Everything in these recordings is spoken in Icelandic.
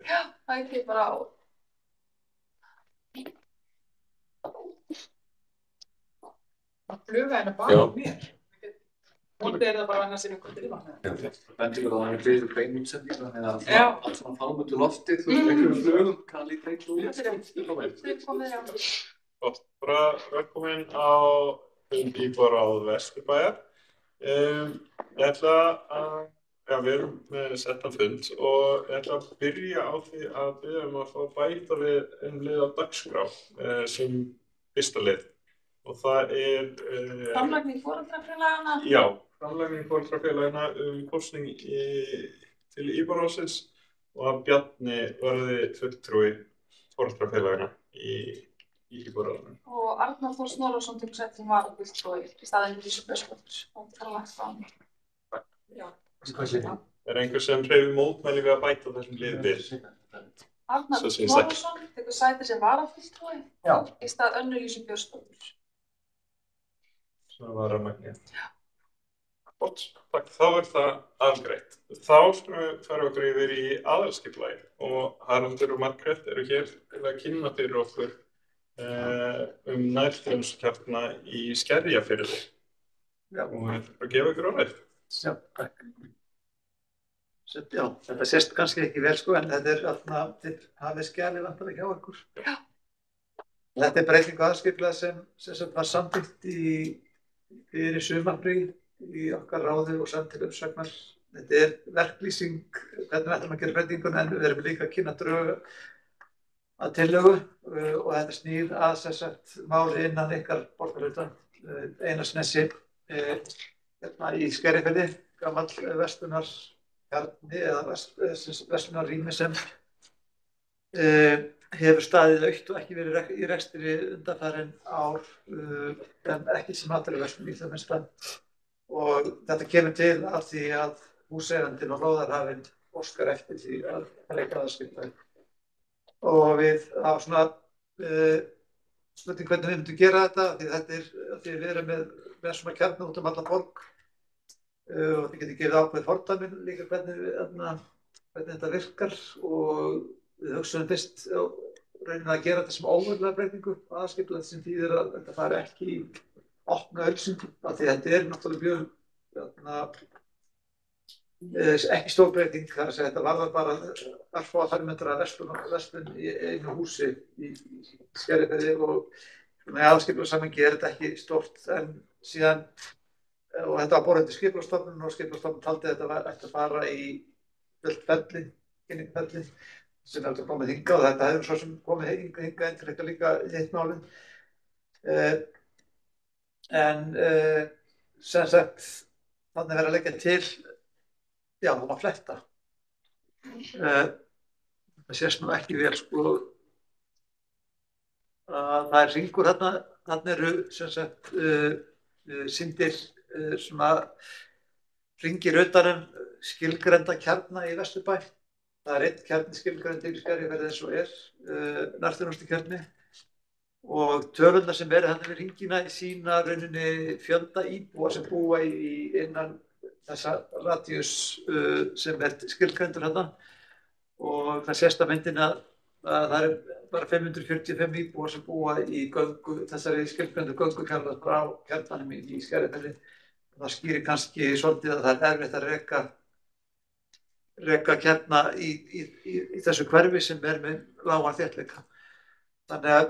Já, það ekki bara á. Það fluga hérna bara á mér. Mótið það bara annars inn í vatnið. Bendir það að hann fyrir beinútsetningu, þannig að allt svona fálmöndu loftið, einhverjum flugum kann líka eitthvað út. Þið komið, já. Gott, bara velkomin á íbúaráð Vesturbæjar. Ég ætla að, við erum með settan fund og ég ætla að byrja á því að biðja að fá bæta við lið á dagskrá sem fyrsta lið. Og það Framlagning foreldrafélagana? Já, framlagning foreldrafélagana kosning til íbúaráðsins og að Bjarni verði fulltrúi foreldrafélagana í íbúaráðinu. Og Arnar Þór Snorrason tekur sæti sem varafulltrúi í staðinn Lísu Björnsdóttur. Og það lagt fram. Já. Einhver sem hreyfir mótmæli við að bæta þessum liði við? Arnar Þór Snorrason tekur sæti sem varafulltrúi í stað Önnu Lísu Björnsdóttur. Svona varamæli. Gott, takk. Þá það afgreitt. Þá skulum við fara okkur yfir í aðalskipulagið og Haraldur og Margrét eru hér til að kynna fyrir okkur nærþjónustukjarna í Skerjafirði. Og við ætlum að gefa ykkur orðið. Já, takk. Já, þetta sést kannski ekki vel sko, en þetta þarna til hafið skjali vantarlega hjá ykkur. Já. Þetta breyting aðalskipulag sem var samþykkt fyrir sumarfrí í okkar ráði og send til umsagnar. Þetta verklýsing, hvernig við ætlum að gera breytinguna, en við erum líka að kynna drög að tillögu og þetta snýr að máli innan ykkar borgarhluta. Einarsnesi í Skerjafirði, gamall verslunarkjarni eða verslunarrými sem hefur staðið autt og ekki verið í rekstri undanfarin ár, en ekki sem matvöruverslun í það minnsta. Og þetta kemur til af því að húseigandinn og lóðarhafinn óskar eftir því að breyta aðalskipulagi. Og við á svona spurning hvernig við myndum gera þetta, því við erum með svona kjarna út alla borg og þið getur gefið ákveðið fordæmi líka hvernig þetta virkar og við hugsaum fyrst raunin að gera þetta sem óverulega breytingu aðalskipulagi sem þýðir að þetta fari ekki í opna auglýsingu, af því þetta náttúrulega ekki stór breyting, þar að segja þetta varðar bara örfáa fermetra verslun í einu húsi í Skerjafirði og í aðalskipulagssamhengi þetta ekki stórt, en síðan og þetta var borðið til Skipulagsstofnunar og Skipulagsstofnun taldi þetta ætti að fara í fullt ferli, kynningarferli sem hefði komið hingað og þetta hefur svo sem komið hingað inn til eitthvað líka hitt málin. En sem sagt þannig verið að leggja til það má fletta. Það sést nú ekki vel sko að það hringur þarna eru sem sagt sýndir svona hringir utan skilgreinda kjarna í Vesturbæ. Það einn kjarni skilgreindur í Skerjafirði eins og nærþjónustukjarni. Og tölurnar sem verið þarna við hringina sýna rauninni fjölda íbúa sem búa innan þessa radíus sem skilgreindur þarna og það sést á myndinni að það bara 545 íbúar sem búa í þessari skilgreindu göngukjarna frá kjarnanum í Skerjafirði. Það skýrir kannski svolítið að það erfitt að reka kjarna í þessu hverfi sem með lágan þéttleika. Þannig að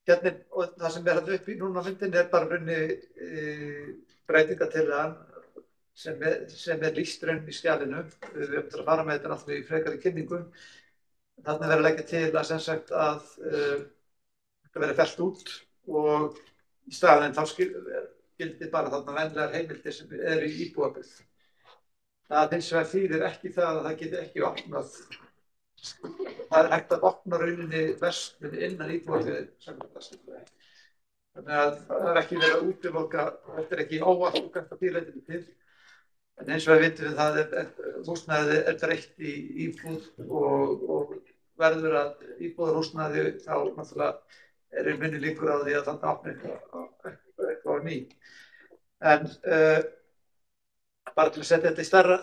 kjarnin og það sem þarna uppi núna á myndinni bara raunni breytingatillagan sem lýst raun í skjalinu. Við höfum til að fara með þetta náttúrulega í frekari kynningu. Þarna verið að leggja til að sem sagt að þetta verið fellt út og í staðinn þá gildi bara þarna venlegar heimildir sem eru í íbúabyggð. Það hins vegar þýðir ekki það að það geti ekki opnað. Það hægt að opna rauninni verslun innan íbúabyggð samkvæmt aðskipulagi. Þannig að það ekki verið að útiloka, þetta ekki óafturkvæmt að því leytinu til. En eins og við vitum við það húsnæði breytt í íbúð og verður að íbúðarhúsnæði þá náttúrulega minni líkur á því að þannig opna eitthvað ný. En bara til að setja þetta í stærra,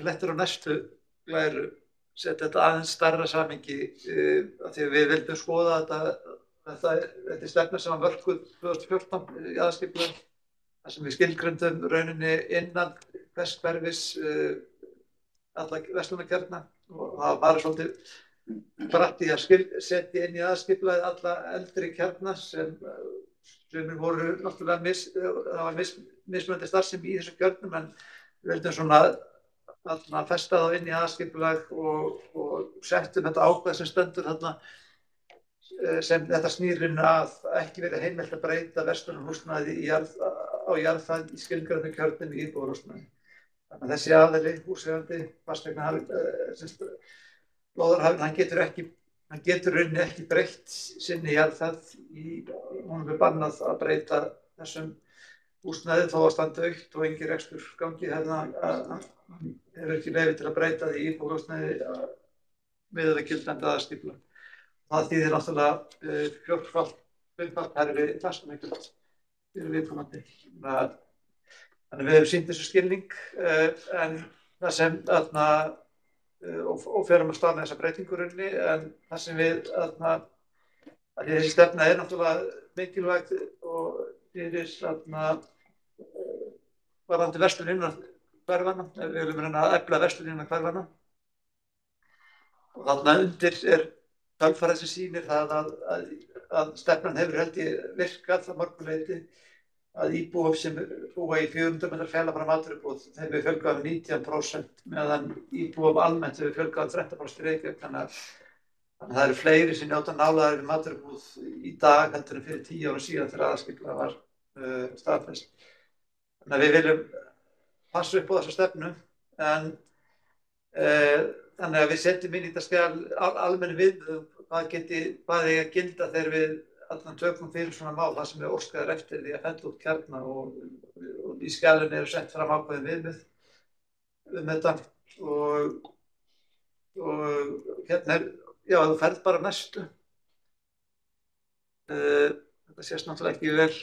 lettir á næstu glæru setja þetta aðeins stærra samhengi af því að við vildum skoða þetta er stefna sem var mörkuð 2014 í aðalskipulagi þar sem við skilgreindum rauninni innan hvers hverfis alla verslunarkjarna og það var bara svolítið bratt í að setja inn í aðalskipulagið alla eldri kjarna sem voru náttúrulega það var mismunandi starfsemi í þessum kjörnum en við vildum svona festa þá inn í aðalskipulag og settum þetta ákvæði sem stendur þarna sem þetta snýr inn að ekki verið heimilt að breyta verslunarhúsnæði á jarðfæð í skilgreindu kjörnum í íbúðarhúsnæði. Þannig að þessi aðili húseigandi lóðarhafinn hann getur rauninni ekki breytt sinni jarðfæð honum er bannað að breyta þessum húsnæði þó að standa autt og engin rekstur gangi hann hefur ekki leyfi til að breyta því íbúðarhúsnæði miðað við gildandi aðalskipulag. Það þýðir náttúrulega fjórfalt hærri fasteignaverð fyrir viðkomandi. Þannig við hefum sýnt þessu skilning en það sem og ferum að stað með þessa breytingurinni en það sem við þessi stefna er náttúrulega mikilvægt og fyrir varðandi verslun innan hverfanna, við viljum reyna að efla verslun innan hverfanna og þarna undir er tölfræði sem sýnir það að stefnan hefur held ég virkað að mörgu leyti að íbúum sem búa í 400 metrar fjarlægð frá matvöruíbúð þeim hefur fjölgað um 19% meðan íbúum almennt hefur fjölgað um 13% í Reykjavík þannig að það eru fleiri sem njóta nálægðar við matvöruíbúð í dag heldur en fyrir 10 árum síðan þegar aðalskipulag var staðfest. Þannig að við viljum passa upp á þessa stefnu en þannig að við setjum inn í þetta skjal almennu viðmiðum hvað eigi að gilda þegar við allan tökum fyrir svona mál það sem er óskaður eftir því að fella út kjarna og í skjalinu eru sett fram ákveðin viðmið þetta og hérna þú ferð bara næstu þetta sést náttúrulega ekki vel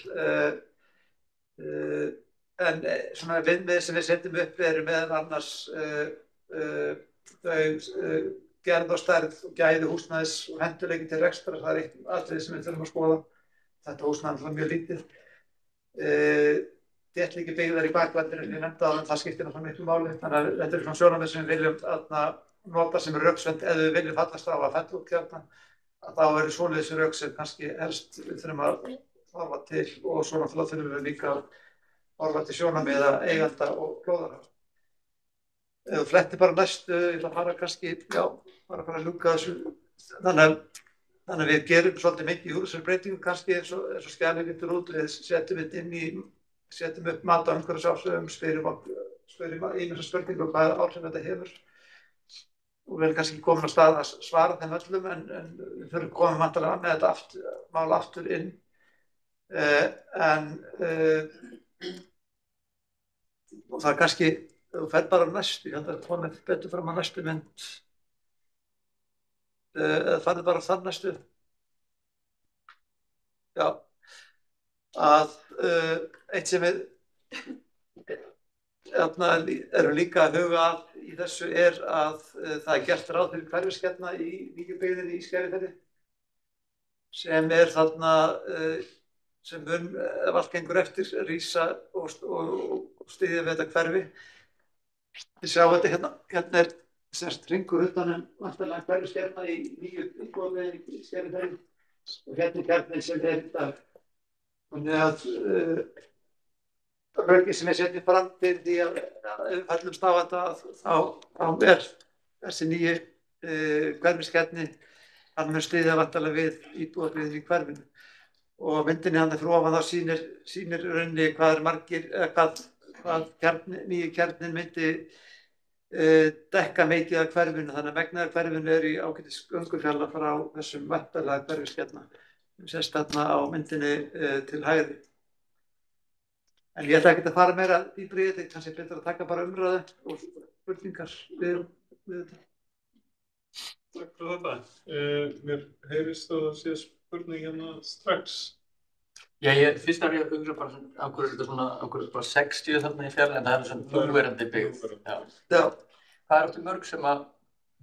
en svona viðmið sem við setjum upp eru meðal annars þau gerð og stærð og gæði húsnæðis og hentugleiki til rekstrar, það er eitt atriði sem við þurfum að skoða. Þetta húsnæði er mjög lítið. Þéttleiki byggðar í baklandinu sem ég nefndi áðan, það skiptir náttúrulega miklu máli. Þannig að þetta eru svona sjónarmið sem við viljum nota sem röksemd ef við viljum fallast á að fella út kjarna. Þá eru svoleiðis röksemd kannski helst við þurfum að horfa til og svo náttúrulega þurfum við líka að horfa til sjónarmiða eiganda og lóðarhafa. Ef þú flettir bara næstu, ég ætla að fara kannski, bara að ljúka þessu. Þannig að við gerum svolítið mikið úr þessari breytingu kannski eins og skjalið lítur út. Við setjum upp mat á umhverfisáhrifum, spyrjum ýmissa spurningum hvað áhrif þetta hefur. Og við erum kannski komin á stað að svara þeim öllum en við þurfum komið vantarlega með þetta mál aftur inn. Og það er kannski þú ferð bara á næstu, ég held að komið betur fram á næstu mynd eða farið bara á þann næstu að eitt sem við erum líka að huga að í þessu er að það er gert ráð fyrir hverfiskeppna í nýju byggðinni í Skerjafirði sem er þarna sem mun ef allt gengur eftir rísa og styðja við þetta hverfi. Þið sjá þetta hérna er sérst hringur utan vantarlega hverfiskeppna í nýju íbúðarbyggðinni í Skerjafirði og hérna kjarninn sem er í dag. Þannig að rökin sem við setjum fram til því að við fellumst á þetta þá er þessi nýju hverfiskeppni hann mun styðja vantarlega við íbúðarbyggðinni í hverfinu og myndinni hann fyrir ofan þá sýnir rauninni hvað er margir hvað nýju kjarnin myndi dekka mikið af hverfinu þannig að megnið af hverfinu er í ágætis göngufjalla frá þessum vantarlega hverfiskeppna sem sést þarna á myndinni til hægri. En ég ætla ekki að fara meira dýpra í þetta, kannski betur að taka bara umræðu og spurningar við þetta. Takk fyrir þetta. Mér heyrist að það sé spurning hérna strax. Já, fyrst er ég að hugsa bara á hverju er þetta svona, á hverju er bara 60 þarna í fjarlægð en það er svona núverandi byggð. Já. Hvað er áttu mörg sem að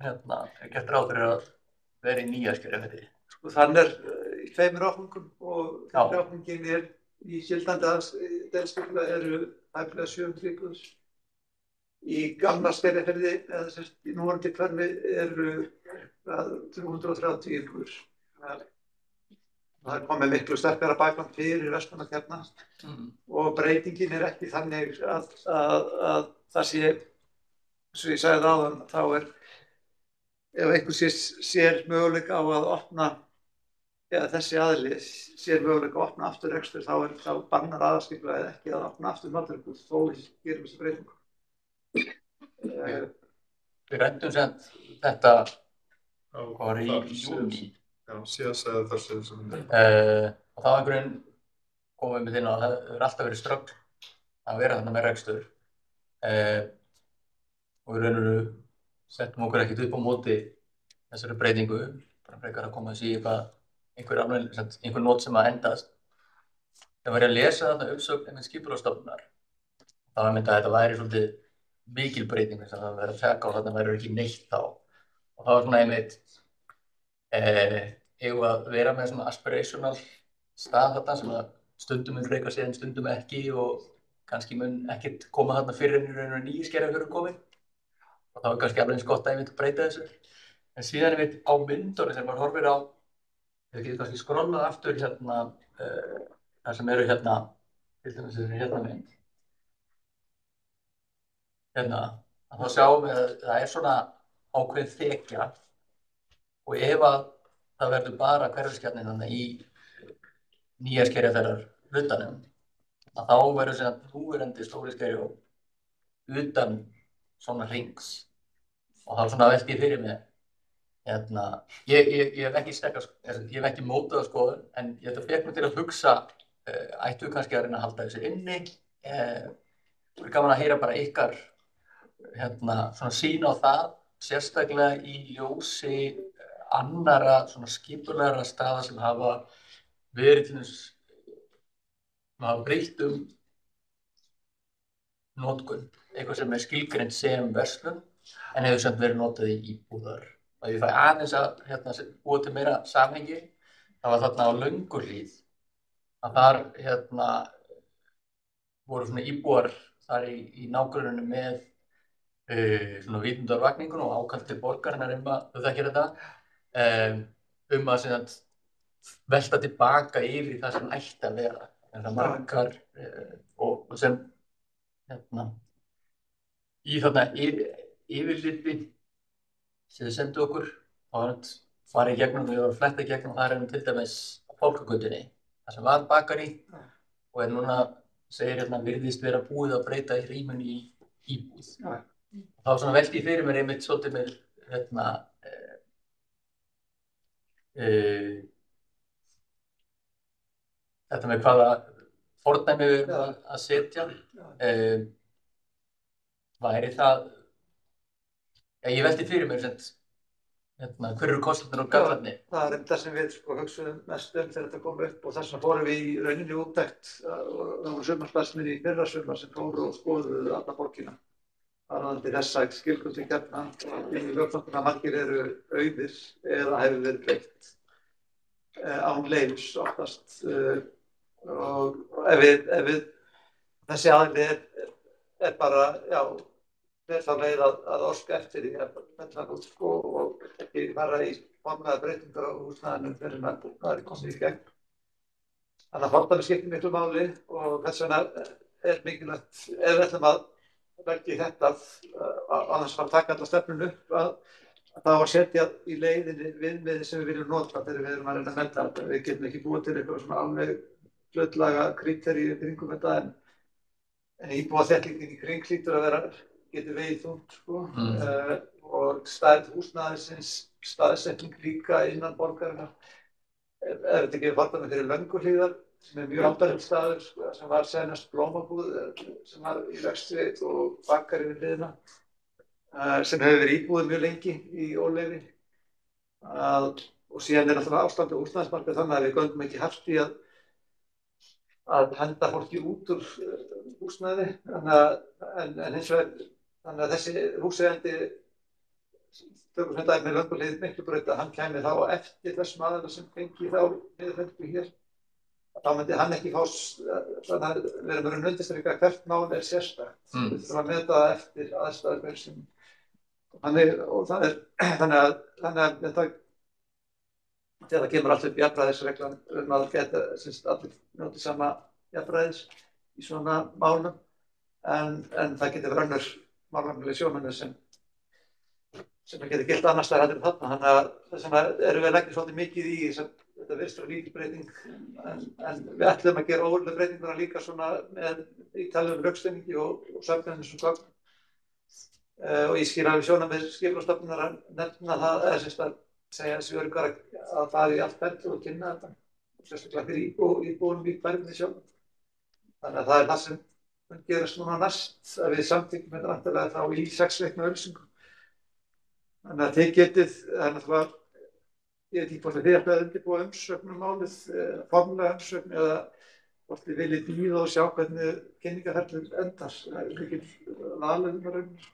gert ráð fyrir að vera í Nýjaskeiðarfirði? Sko þann í 2 áfangum og Já. 3. áfangin í gildandi deiliskipulagi eru hæflega 700 íbúðir. Í gamla Skerjafirði, eða sem sagt í núverandi hverfi, eru 330 íbúðir. Það er komið miklu sterkara bakland fyrir verslunarkjarna og breytingin er ekki þannig að það sé, eins og ég sagði áðan, þá ef einhver sér möguleika á að opna, eða þessi aðili sér möguleika að opna aftur rekstur, þá bannar aðalskipulagið ekki að opna aftur matvörubúð þó við gerum þessi breytingu. Við ræddum sem þetta var í júní. Já, síðan sagði það sem og það var einhverjum komið með þinn og það hefur alltaf verið ströggl að vera þarna með rekstur og við rauninu settum okkur ekkert upp á móti þessari breytingu, bara frekar að koma þessi í einhver nót sem að endast. Þegar var ég að lesa þarna umsögn með Skipulagsstofnunar, þá var myndið að þetta væri svolítið mikil breyting þess að það verið að taka og þarna verður ekki neitt þá. Og það var svona einmitt eigum að vera með svona aspirational stað þarna sem að stundum mun reyka sig en stundum ekki og kannski mun ekkert koma þarna fyrir en í raun og Nýjaskeiðarfjörður komið. Og það var kannski alveg eins gott að einmitt breyta þessu. En síðan einmitt á myndunum þegar maður horfir á, þið getur kannski skrollað aftur þar sem eru til dæmis þessi mynd. Að þá sjáum við að það er svona ákveðin þekja og ef að það verður bara hverfiskjarninn þannig í Nýjaskeiðarfjarðar hlutanum, að þá verður sem núverandi Stóri-Skerjó utan svona hrings og þá svona velti ég fyrir mér ég hef ekki mótað skoðun en ég fékk mig til að hugsa ættu kannski að reyna að halda þessu inni og er gaman að heyra bara ykkar svona sýn á það, sérstaklega í ljósi annarra svona skipulegra staða sem hafa verið til þess að hafa breytt notkun, eitthvað sem er skilgreint sem verslun en hefur samt verið notað í íbúðar. Og ef ég fæ aðeins að búa til meira samhengi, það var þarna á Lönguhlíð að þar voru svona íbúar þar í nágrenninu með svona vítundarvakningun og ákall til borgarinnar þú þekkir þetta, að velta tilbaka yfir í það sem ætti að vera. En það margar og sem í þarna yfirliti sem þið sendu okkur og farið í gegnum og ég var að fletta í gegnum og það til dæmis á Fálkagötunni, það sem var bakari og núna segir virðist vera búið að breyta í rýminu í íbúð. Þá svona velti ég fyrir mér einmitt svolítið með þetta með hvaða fordæmi við erum að setja. Væri það, ég velti fyrir mér hver eru kostirnir og gallarnir? Það það sem við hugsuðum mest þegar þetta kom upp og þess vegna fórum við í rauninni úttekt og það voru sumarstarfsmenn í fyrra sumar sem fóru og skoðuðu alla borgina. Varðandi þessa skilgreindi kjarna í lögfræðina margir eru auðir eða hefur verið breytt án leyfis oftast og ef við þessi aðili er bara, fer þá leið að óska eftir því að fella út og ekki fara í formlega breytingar á húsnæðinu fyrir að það er komið í gegn. Þannig að fordæmi skiptir miklu máli og þess vegna er mikilvægt ef við ætlum að velja í þetta aðeins að taka þetta stefnun upp að það var setja í leiðinni viðmiði sem við viljum nota þegar við erum að reyna að melda þetta. Við getum ekki búið til eitthvað svona alveg hlutlaga kríteríu kringum þetta en íbúaþéttingin í kring hlýtur að vera getur vegið þungt og stærð húsnæðisins, staðsetning líka innan borgarinnar. Þetta ekki fordæmi fyrir Lönguhlíðar sem er mjög ábærilegur staður sem var senast blómabúð sem var í rekstri og bakari við hliðina sem hefur verið íbúið mjög lengi í óleyfi og síðan er alltaf ástandi á húsnæðismarkaði þannig að við göngum ekki hart í að henda fólki út úr húsnæði en hins vegar þannig að þessi húseigandi tökum sem dæmi Lönguhlíð Miklubraut að hann kæmi þá eftir þessum aðeila sem fengi þá niðurfellingu hér. Þá myndi hann ekki fá, þannig að við erum verið undirstrika hvert mál sérstakt. Við þurfum að meta það eftir aðstæður hverju sinni. Þannig að þetta, þegar það kemur allt upp jafnræðisreglan að geta allir njóti sama jafnræðis í svona málum, en það getur verið önnur málefnileg sjónarmið sem getur gilt annars staðar heldur en þarna. Þannig að þess vegna erum við að leggja svolítið mikið í þetta virðist vera lítil breyting, en við ætlum að gera óverulega breytinguna líka svona með ítarlegum rökstuðningi og söfnum þessum gögnum. Og ég skil alveg sjónarmið Skipulagsstofnunar að nefna það, eða sem sagt að segja þessi öryggar að fara í allt ferlið og kynna þetta, sérstaklega fyrir íbúum í hverfinu sjálf. Þannig að það er það sem mun gerast núna næst, að við samþykkjum þetta væntanlega þá í 6 vikna auglýsingu. Þannig að þið getið, það er náttúrulega, ég veit ekki hvort þið ætlið að undirbúa umsögn málið, formlega umsögn, eða hvort þið viljið bíða og sjá hvernig kynningarferlið endar. Það er mikil valið raunir.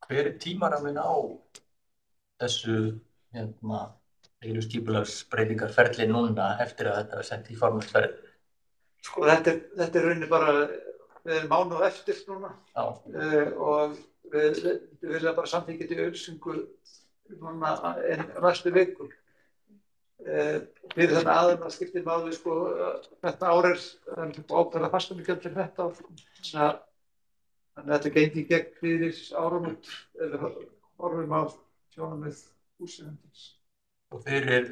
Hver er tímaramminn á þessu skipulagsbreytingarferli núna eftir að þetta er sett í formlegt ferli? Sko þetta er rauninni bara, við erum mánuð eftir núna og við viljum bara samþykkja til auglýsingu núna næstu viku. Fyrir þannig aðeins að skipti máli, sko, þetta ár ákveða fasteignagjöld fyrir þetta ár. Þannig að þetta gengi gegn fyrir áramót ef við horfum á sjónarmið húseigendans. Og þá er ég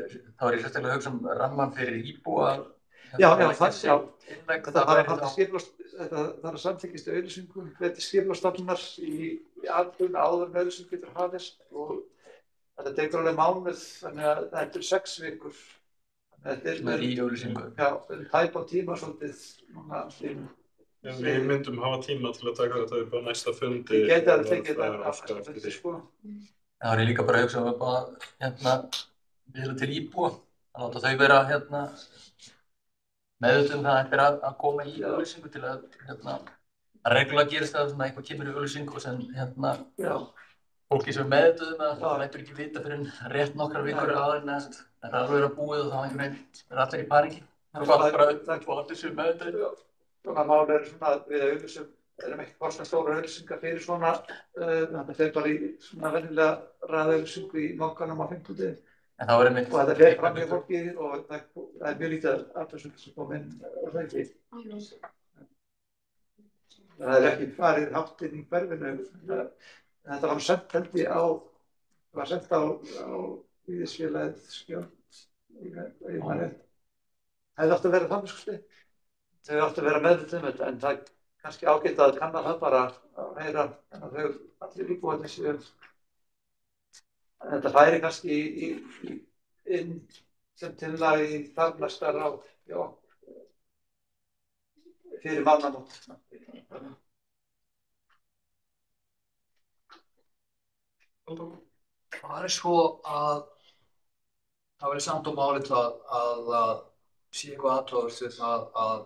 sérstaklega að hugsa rammann fyrir íbúa. Já, þetta þarf að samþykkjast í auglýsingu, þetta Skipulagsstofnunar í atburðum áður en auglýsing getur hafist og þetta tekur alveg mánuð, þannig að þetta er 6 vikur. Þetta er í auglýsingu. Já, við erum tæp á tíma svolítið núna. En við myndum hafa tíma til að taka þetta upp á næsta fundi. Ég geti að tekið þetta aftur fundi, sko. Það var ég líka bara að hugsa bara viðla til íbúa, að láta þau vera meðvituð það eftir að koma í auglýsingu til að reglulega gerist það svona eitthvað kemur í auglýsingu og sem fólki sem meðvituð það lætur ekki vita fyrir rétt nokkrar vikur áður en það er alveg að búið og þá einhvern veginn er allir í paníki. Það er bara upp og allir sem meðvituð. Svona mál svona við auglýsum, erum ekki korsna stóra auglýsingar fyrir svona, þetta fer bara í svona venjulega raðauglýsingu í Mogganum á 50 degi. En þá er einmitt. Og þetta fer fram með fólki og það er mjög lítið af þessum sem kom inn og það ekki. Það er ekki farið hátt inn í hverfinu. Þetta var sent held ég var sent á Víðisfélagið Skjöld, ég man rétt. Það hefði átt að vera þannig sko stið. Þau áttu að vera meðvituð þetta, en það er kannski ágætt að kanna það bara að heyra að þau allir íbúarnir séu. Þetta færi kannski inn sem tillaga í þar næsta ráð, fyrir mánaðamót. Það er svo að það verið samt málið að sé eitthvað athugavert við það að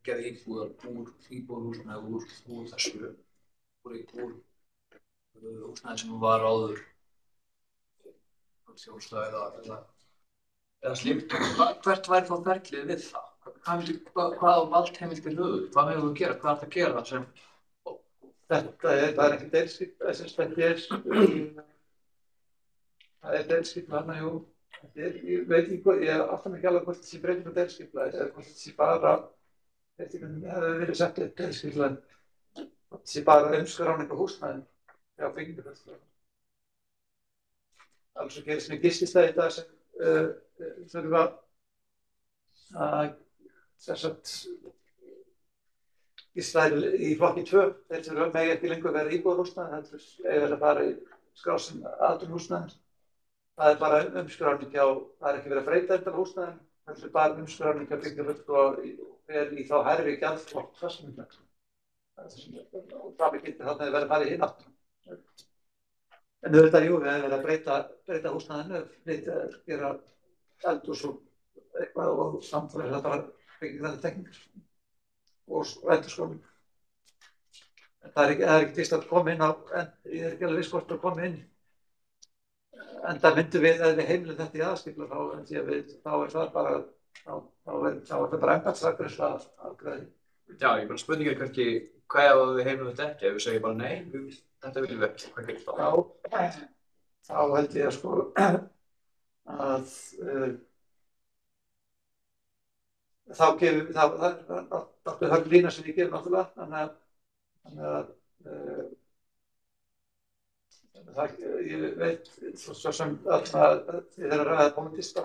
gerði íbúðar úr íbúðarhúsinu eða úr þessu úr húsnæði sem var áður þjónusta eða slíkt. Hvert væri þá ferlið við það? Hvað valdheimildir höfðu? Hvað megum við að gera? Hvað er það að gera sem? Þetta er ekki það er deilskipla, jú. Ég veit ekki, ég átta mig ekki alveg hvort þessi breyting á deilskipulagi eða hvort þessi bara, veit ekki hvernig það hefur verið sett upp deilskipulagi, hvort þessi bara umskráning á húsnæðinu hjá byggingarfélögum. Alveg svo gerist með gististæði í dag sem þurfa að gististæði í flokki 2, þeir þurfa megi ekki lengur vera íbúðarhúsnæði, heldur eiga að fara í skrásin atvinnuhúsnæði. Það er bara umskráning á, það er ekki verið að breyta þetta húsnæðinu, það er bara umskráning á byggingarfulltrúa og er í þá hærri gjaldflokk fasteignagjöld. Og það geti þarna verið að fara í hinn aftur. En auðvitað, jú, við hefum verið að breyta húsnæðinu, gera eldhús og eitthvað og samfélag þetta var byggingarlega tekningar og endurskóling. Það er ekki fyrst að koma inn á, en ég er ekki alveg viss hvort að koma inn enda myndum við, ef við heimilum þetta í aðskipla, þá er það bara, þá er það bara embættisafgreiðsla að greiða. Já, ég bara spurning kannski hvað ef við heimilum þetta ekki, ef við segjum bara nei, þetta viljum við ekki, hvað gerist þá? Þá held ég að sko að þá gefum við, það er lína sem ég gef náttúrulega, þannig að ég veit svo sem að þið er að ræða pólitískt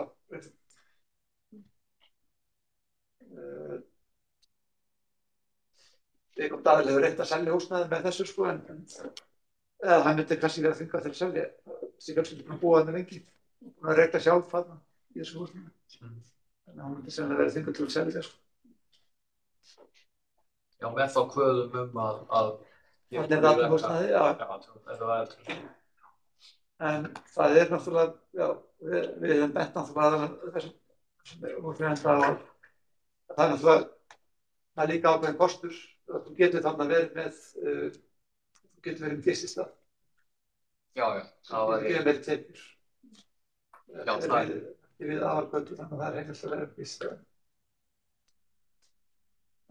Jakob Daðal hefur reynt að selja húsnæði með þessu sko eða hann myndi kannski vera þvingað til að selja þessi fjölskyldur búin að búa þarna lengi og að reykta sjálf þarna í þessu húsnæði þannig að hann myndi sennilega vera þvingað til að selja sko. Já, með þá kvöðum að Þannig er það húsnæði, já. Þetta var eftir. En það er náttúrulega, já, við hefum bett náttúrulega þessum útfjörenda og það er náttúrulega, það er líka ákveðin kostur að þú getur þarna verið með, þú getur verið með gististað. Já. Það var ekki verið tekjur. Já, það er. Ekki við aðalgötu, þannig að það er heimilt að vera með gististað.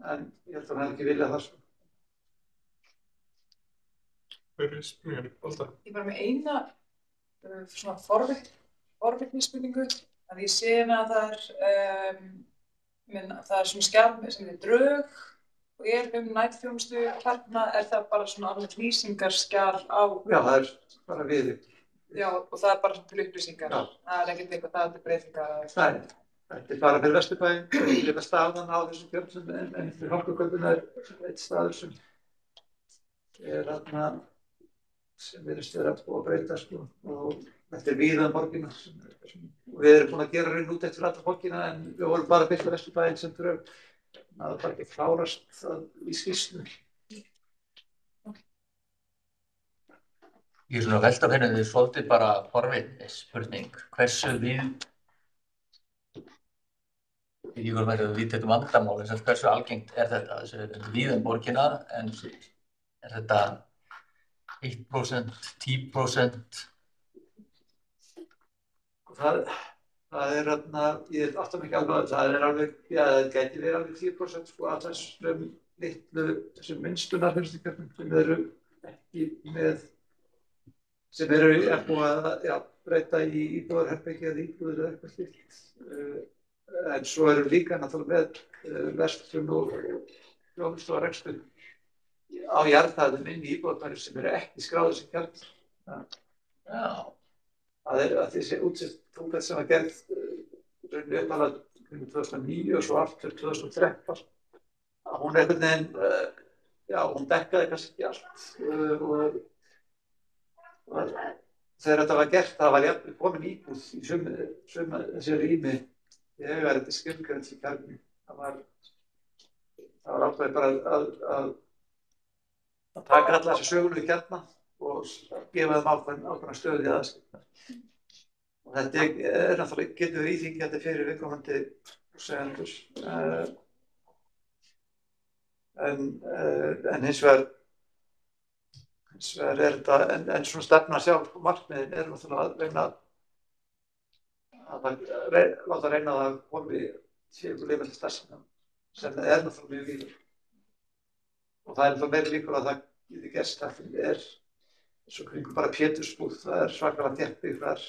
En ég held að hann hefði ekki viljað það svo. Hver er spurningar? Alltaf. Ég bara með eina svona forvitnisspurningu að ég sé hérna að það er svona skjal sem er drög og er næturþjónustu hérna, er það bara svona alveg lýsingarskjal á... Já, það er bara við. Já, og það er bara svona til upplýsingar. Já. Það er ekkert eitthvað það til breytingar. Nei, þetta er bara fyrir Vesturbæinn, við erum staðan á þessum kjörnum en fyrir Hálkugötuna er eitt staður sem er þarna sem virðist vera búið að breyta sko og þetta er víða borgina og við erum búin að gera raun út eftir alla borgina en við vorum bara að byggja Vesturbæinn sem drög það var bara ekki klárast í skýrslu. Ég er svona velta fyrir því svolítið bara forvitnisspurning hversu ég voru með að víta þetta vandamál en hversu algengt er þetta þessu víða borgina en er þetta 1%, 10%? Það er þarna, ég er alltaf mikið alveg að það er alveg, já það gæti verið alveg 10% sko að þessum litlu, þessum minnstunar sem eru ekki með, sem eru búið að breyta í íbúðarherbergi eða íbúðir eða eitthvað slíkt. En svo eru líka náttúrulega með verslun og þjónustu og rekstur á jarðhæðum inn í íbúðarhverfum sem eru ekki skráðir sem kjarnar. Já. Það er að þessi útsett sem var gerð rauninu uppalega 2009 og svo aftur 2013 að hún einhvern veginn, hún dekkaði kannski ekki allt og þegar þetta var gert, það var jafnvel komin íbúð í sömu þessi rými þegar þetta skilgreint í kjarni. Það var ákveðið bara að taka alla þessi sögulegu kjarna og gefa þeim ákveðna stöðu í aðskipta. Og þetta er náttúrulega getur verið íþyngjandi fyrir viðkomandi húseigendur. En hins vegar er þetta, en svona stefna sjálf og markmiðin er náttúrulega að reyna láta reyna að komi séu lifandi starfsemi sem er náttúrulega mjög víður. Og það er náttúrulega meiri líkur að það geti gerst það er svo kringum bara Pétursbúð, það er svakalega þéttbyggt, það er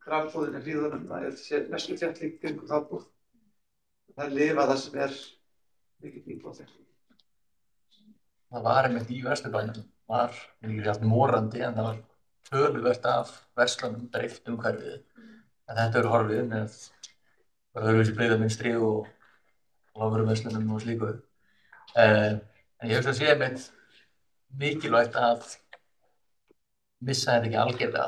grafbúðin í hlíðunum, það er mestu þéttling kringum þá búð. Það er lifa það sem er mikið íbúð þéttling. Það var einmitt í Vesturbænum, var ekki allt morandi en það var töluvert af verslunum dreift umhverfið. En þetta eru horfið með öðruvísi breiðamynstri og lágvöruverslunum og slíku. En ég hugsa að sé einmitt mikilvægt að missa þetta ekki algjörlega.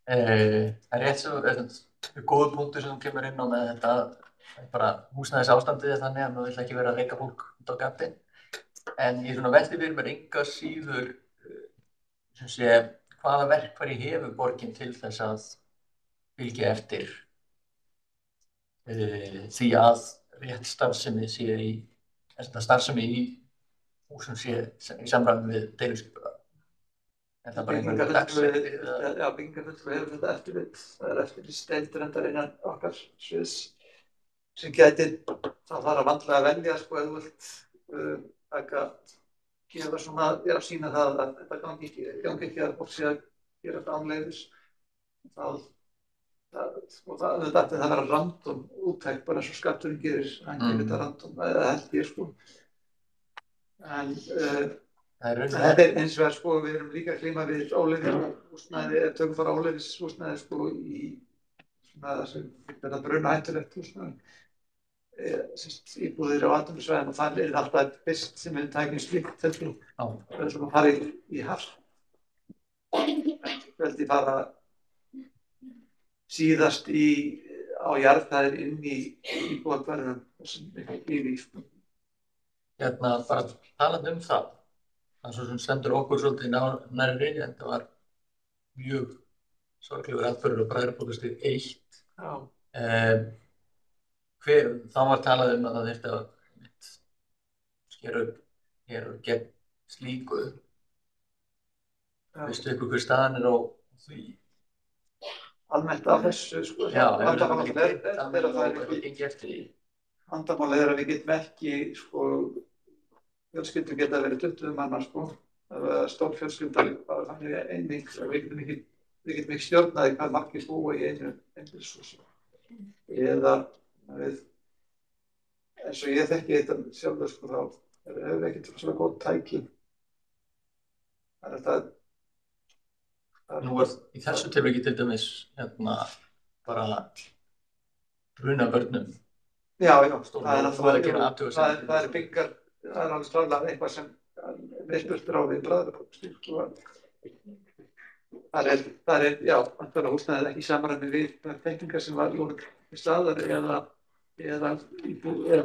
Það er rétt sem góður punktur sem þú kemur inn á með þetta bara húsnæðisástandið er þannig að maður vill ekki vera að reka fólk út á gati. En ég svona velti fyrir mér enga síður sem sé hvaða verkfæri hefur borgin til þess að fylgja eftir því að rétt starfsemi sé starfsemi í húsum sé í samræmi við deiliskipulag. Er það bara einhverju dagsveikti? Já, byggingarfulltrúi hefur þetta eftirlit. Það er eftirlitsdeild reyndar innan okkar sviðs sem gæti, það þarf að vandlega velja sko eða gefa svona, sýna það að þetta gangi ekki að fólk sé að gera þetta án leyfis. Það ætti það vera random úttækt bara eins og skatturinn gerir, hann gerir þetta random, eða held ég sko. En þetta er eins og vegar sko, við erum líka að glíma við óleyfishúsnæði, tökum bara óleyfishúsnæði sko í svona það sem verða brunahættulegt húsnæði, íbúðir á atvinnusvæðum og það er alltaf fyrst sem við tækjum slíkt heldur. Það er svona að fara í hart. Veldi fara síðast á jarðhæðir inn í íbúðarhverfum sem við býðum í. Bara talandi það. Það svo sem stendur okkur svolítið nærri, en það var mjög sorglegur atburður á Bræðraborgarstíg 1. Þá var talað að það þyrfti að skera upp hér og gegn slíku. Veistu ykkur hver staðan er á því? Almennt af þessu sko. Vandamálið er að við getum ekki sko, fjölskyldur geta verið 20 manna sko. Stór fjölskylda bara þannig eining, við getum ekki stjórnaði hvað margir búa í einu einbýlishúsi. Eða eins og ég þekki þetta sjálfur sko, þá hefur við ekkert svona góð tæki. Það er þetta. Nú í þessu tilviki til dæmis bara brunabörnum. Já, það er byggingar, það er alveg klárlega eitthvað sem við spurtur á við Bræðraborgarstíg. Það er, vantar húsnæðið ekki í samræmi við þekkingar sem voru í staðar eða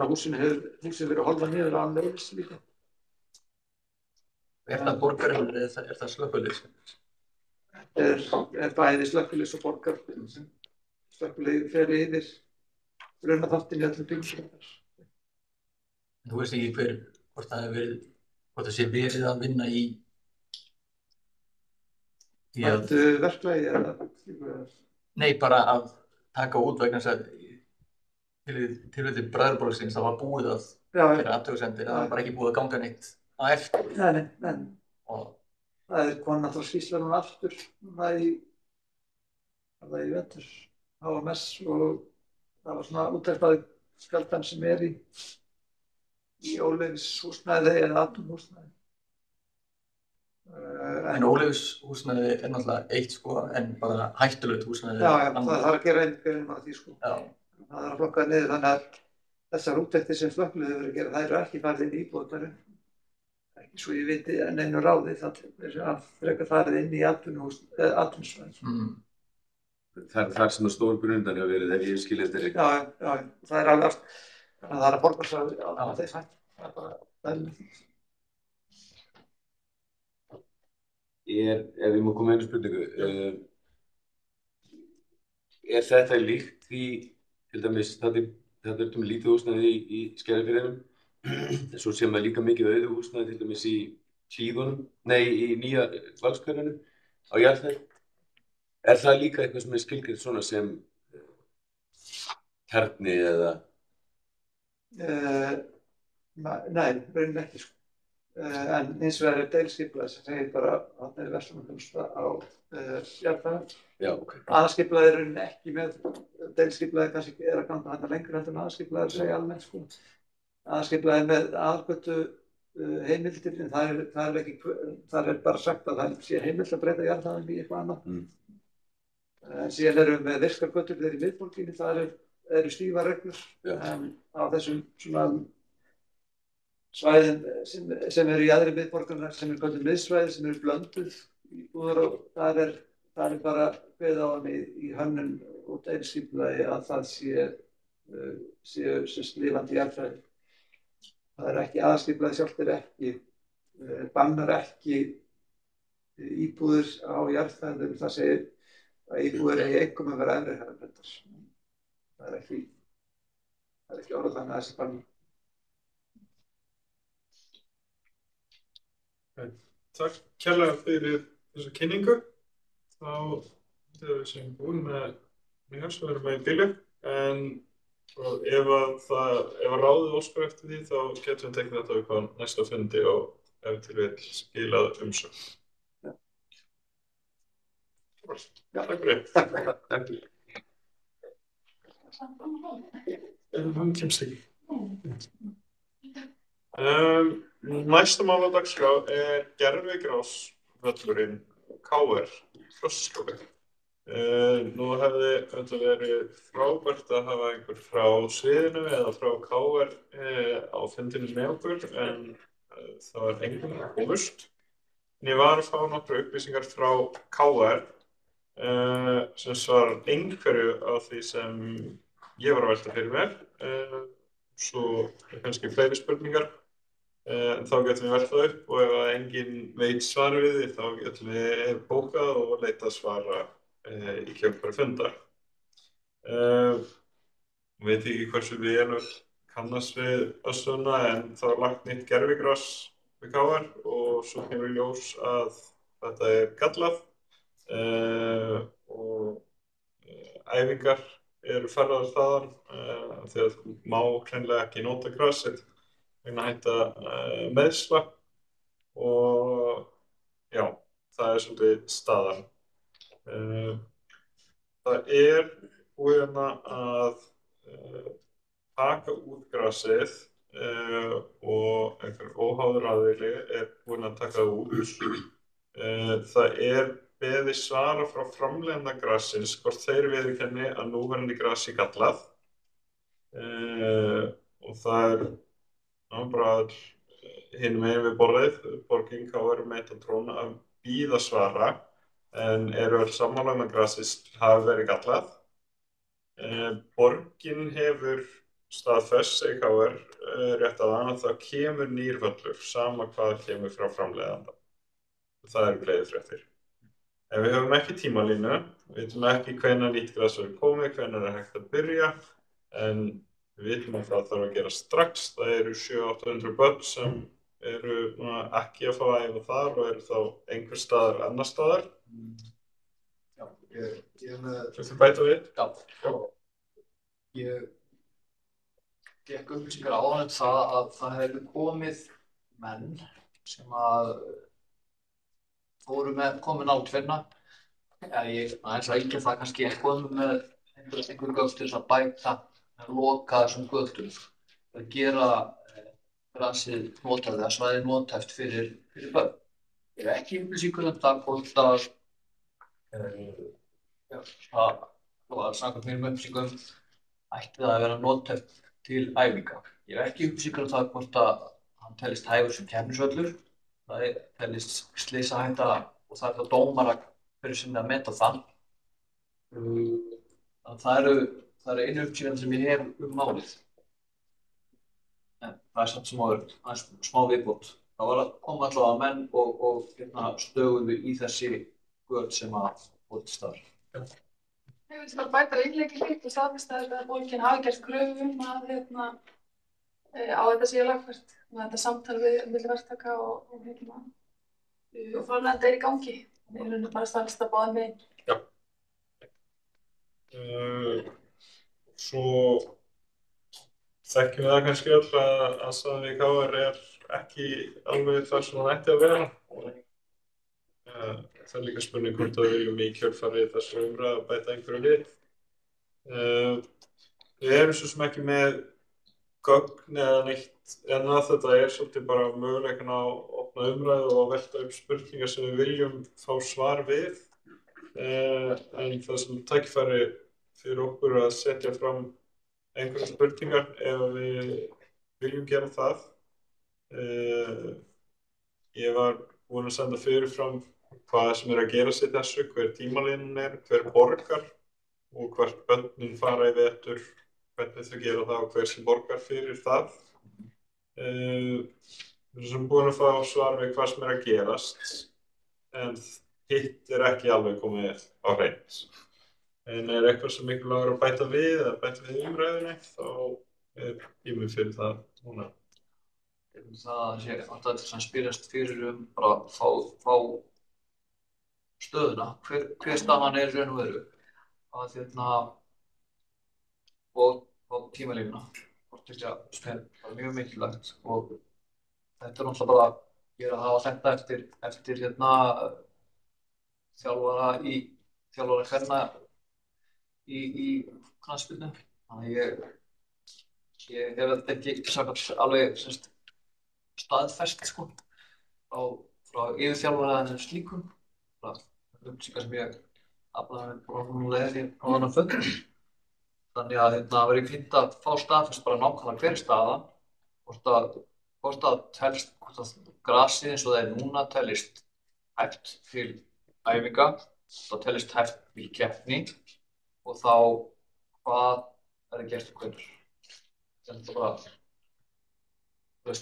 húsinu hefur verið hólfað niður án leyfis líka. Er það borgarinn eða er það slökkvilið? Er bæði slökkvilið og borgar. Slökkvilið fer yfir brunaþáttinn í öllum byggingar. Þú veist ekki hvort það sé verið að vinna í verklagi eða? Nei, bara að taka út vegna þess að tilvitið Bræðraborgarstígs það var búið að fyrir athugasemdir, það var bara ekki búið að ganga neitt á eftir. Nei. Það er komin alltaf skýrsla núna aftur í vetur HMS og það var svona úttektaði skjaldan sem er í óleyfishúsnæði eða atvinnusnæði. En óleyfishúsnæði er náttúrulega eitt sko, en bara hættulegt húsnæði. Já, það þarf að gera einhverjum að því sko. Já. Það er að flokka niður þannig að þessar úttektir sem slökkvilið hefur að gera, þær eru ekki farið inn í íbúðarhverfin. Ekki svo ég viti neinu ráði, það er að frekar farið inn í atvinnusvæði. Þar sem að stór brunnar hafa verið, ef ég skil eftir eitthvað. Já, það er alveg allt. Þannig að það er að borgarsvæði á þess hætt. Það er bara dæmið. Ef ég má koma einu spurningu, er þetta líkt því, til dæmis, þetta er lítið húsnæði í Skerjafirðinum, svo sem er líka mikið auðu húsnæði, til dæmis í Hlíðunum, í nýja Valskverðinu á jarðhæð. Er það líka eitthvað sem er skilgreint svona sem kjarni eða? Nei, raunin ekki sko. En hins vegar er deiliskipulag sem segir bara að það er verslunarþjónusta á jarðhæð. Aðalskipulagið er raunin ekki með, deiliskipulagið kannski er að ganga þarna lengur heldur en aðalskipulagið segja almennt sko. Aðalskipulagið með aðalgötu heimildir, en það er bara sagt að það sé heimilt að breyta jarðhæðum í eitthvað annað. Síðan erum við með virkagötur þegar í miðborginni, það eru stífar reglur, en á þessum svona svæðin sem eru í aðri miðborgarnar sem eru kölluð miðsvæði, sem eru blönduð íbúðar og það er bara kveðið á hann í hönnun og deiliskipulagi að það séu lifandi jarðhæðir. Það er ekki aðalskipulagið sjálft er ekki, bannar ekki íbúðir á jarðhæðum, það segir að íbúðir eigi einkum að vera efri hæðarbreytar. Það er ekki orðað þannig að þessi bann. Takk kærlega fyrir þessa kynningu. Þá við séum búin með mjög sem við erum með í bílu. En ef ráðið óskar eftir því, þá getum við tekið þetta upp á næsta fundi og ef til vill skilað umsögn. Takk fyrir. Takk. Hún kemst ekki. Næsta mál á dagskrá gervigrásvöllurinn KR Þorskóli. Nú hefði þetta verið frábært að hafa einhver frá sviðinu eða frá KR á fundinu með okkur, en það var enginn komust. En ég var að fá nokkrar upplýsingar frá KR sem svarar einhverju af því sem ég var að velta fyrir mér. Svo kannski fleiri spurningar. Þá getum við velt það upp og ef enginn veit svarið við því, þá getum við bókað og leitað svara í kjölfari fundar. Veit ekki hversu vel kannast við össuna, en það var lagt nýtt gervigras við KR og svo kemur í ljós að þetta gallað og æfingar eru færðar þaðan þegar þú má hreinlega ekki nota grasið vegna hætta meiðsla og já, það svolítið staðan. Það búið að taka út grasið og einhver óháður aðili búinn að taka það út. Það beðið svara frá framleiðanda grassins hvort þeir viðurkenni að núverandi gras sé gallað og það bara hinum megin við borðið, borgin KR Metatron að bíða svara, en eru öll sammála að grasið hafi verið gallað. Borgin hefur staðfest, segir KR, rétt áðan að það kemur nýr völlur, sama hvað kemur frá framleiðanda. Það eru gleðifréttir. En við höfum ekki tímalínu, við vitum ekki hvenær nýtt gras verður komið, hvenær hægt að byrja, en við vitum að það þarf að gera strax. Það eru 700-800 börn sem eru ekki að fá að æfa þar og eru þá einhver staðar annar staðar. Já, ég með... Viltu bæta við? Já. Ég gekk upplýsingar áðan það að það hefði komið menn sem að komin á tvenna. Ég aðeins að ekki það kannski komið með einhver gögn til þess að bæta að loka þessum götum, að gera grasið nothæft, svæðið nothæft fyrir börn. Ég hef ekki upplýsingar það hvort að samkvæmt mínum upplýsingum ætti það að vera nothæft til æfinga. Ég hef ekki upplýsingar það hvort að hann teljist hæfur sem keppnisvöllur. Það teljist slysahætta og það það dómara fyrir sinni að meta það. Það eru einu upplýsingar sem ég hef málið. En það samt sem áður, smá viðbót. Það var að koma allavega menn og stöðuðu í þessi göt sem að bótist þar. Ég vil bara bæta innleggið líkt og staðfesta að borgin hafi gert kröfu að á þetta sé lagfært. Þetta samtal við milli verktaka og framleiðanda í gangi. Við erum bara staðfest að báða megin. Já. Svo þekkjum við það kannski öll að aðstaðan við KR ekki alveg þar sem hún ætti að vera. Það líka spurning hvort við viljum í kjölfarið þessu umræðu að bæta einhverju við. Við erum svo sem ekki með gögn eða neitt, en að þetta svolítið bara möguleikann á opna umræðu og velta upp spurningar sem við viljum fá svar við. En það sem tækifæri fyrir okkur að setja fram einhverjar spurningar ef við viljum gera það. Ég var búinn að senda fyrirfram hvað sem að gerast í þessu, hver tímalínan hver borgar og hvert börnin fara í vetur, hvernig þau gera það og hver sem borgar fyrir það. Við erum búin að fá svar við hvað sem að gerast, en hitt ekki alveg komið á hreint. En eitthvað sem mikilvægur að bæta við eða bæta við umræðunni, þá tími fyrir það núna. Það sé alltaf þess að spyrjast fyrir bara fá stöðuna, hver staðan er í raun og veru og tímalínuna. Hvort þetta er bara mjög mikilvægt og þetta er náttúrulega bara ég er að hafa þetta eftir þjálfara kvenna í knattspyrnu. Þannig að ég hef þetta ekki sagt alveg staðfest sko frá yfirþjálfara en slíkum. Það er upplýsingar sem ég aflaði frá núlega á þennan fund. Þannig að það verður fínt að fá staðfest bara nákvæmlega hver staða, hvort að grasið eins og það er núna teljist hæft til æfinga, það teljist hæft til keppni og þá hvað verður gert og hvenær. Þetta bara,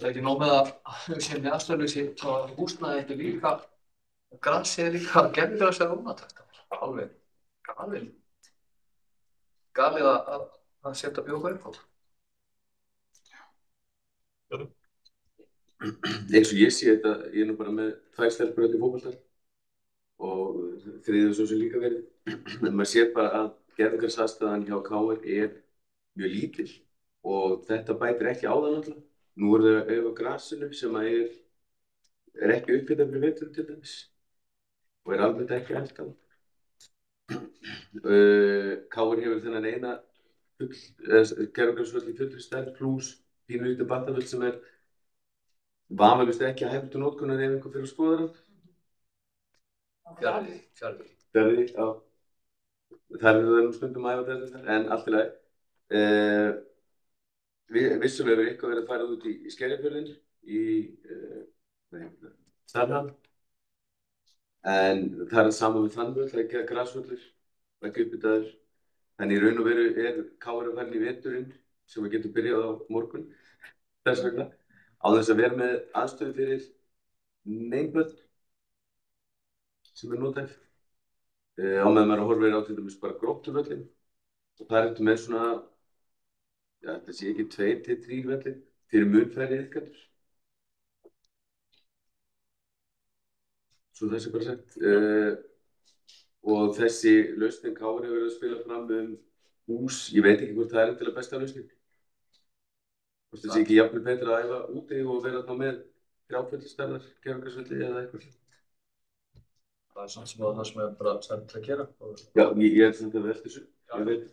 ekki nóg með að við séum í aðstöðuleysi, þá húsnæði þetta líka, grasið er líka gervilega ónatækt. Galið að setja bjóða upp á. Eins og ég sé þetta, ég er nú bara með 2 stelpur í fótbolta og þriðju svo sem líka verið. En maður sér bara að gerðingarsaðstæðan hjá KR er mjög lítil og þetta bætir ekki á það náttúrulega. Nú er það auðvitað grasinu sem er ekki uppfitað fyrir vetur til dæmis og er alveg ekki eldgamalt. KR hefur þennan eina gerðingarsvöll í fullri stærð pluss pínulítið battavöll sem er vafalaust ekki að hæfa til notkunar ef einhver fyrir að skoða hann. Fjarri, já. Það er nú stundum að æfa þetta, en allt í lagi. Vissulega hefur eitthvað verið að fara út í Skerjafjörðinn í Stafnham. En það er það sama með Þannvöll, það er ekki að grasvöllur, ekki uppbyttaður. En í raun og veru er KR að fara í veturinn sem við getum byrjað á morgun, þess vegna. Á þess að vera með aðstöðu fyrir neinbörn sem er notæf. Á meðan maður horfir á til dæmis bara Gróttuvöllinn og það er með svona, já þetta sé ekki 2 til 3 vellir fyrir mun færri iðkendur. Svo þessi bara sagt. Og þessi lausnin KR hefur verið að spila fram hús, ég veit ekki hvort það er til að besta lausnin. Hvort það sé ekki jafnvel betra að æfa úti og vera þá með 3 stærðar gerðingarsvelli eða eitthvað. Það er samt sem það sem er bara stærnt að gera. Já, ég er þetta vel þessu, ég veit.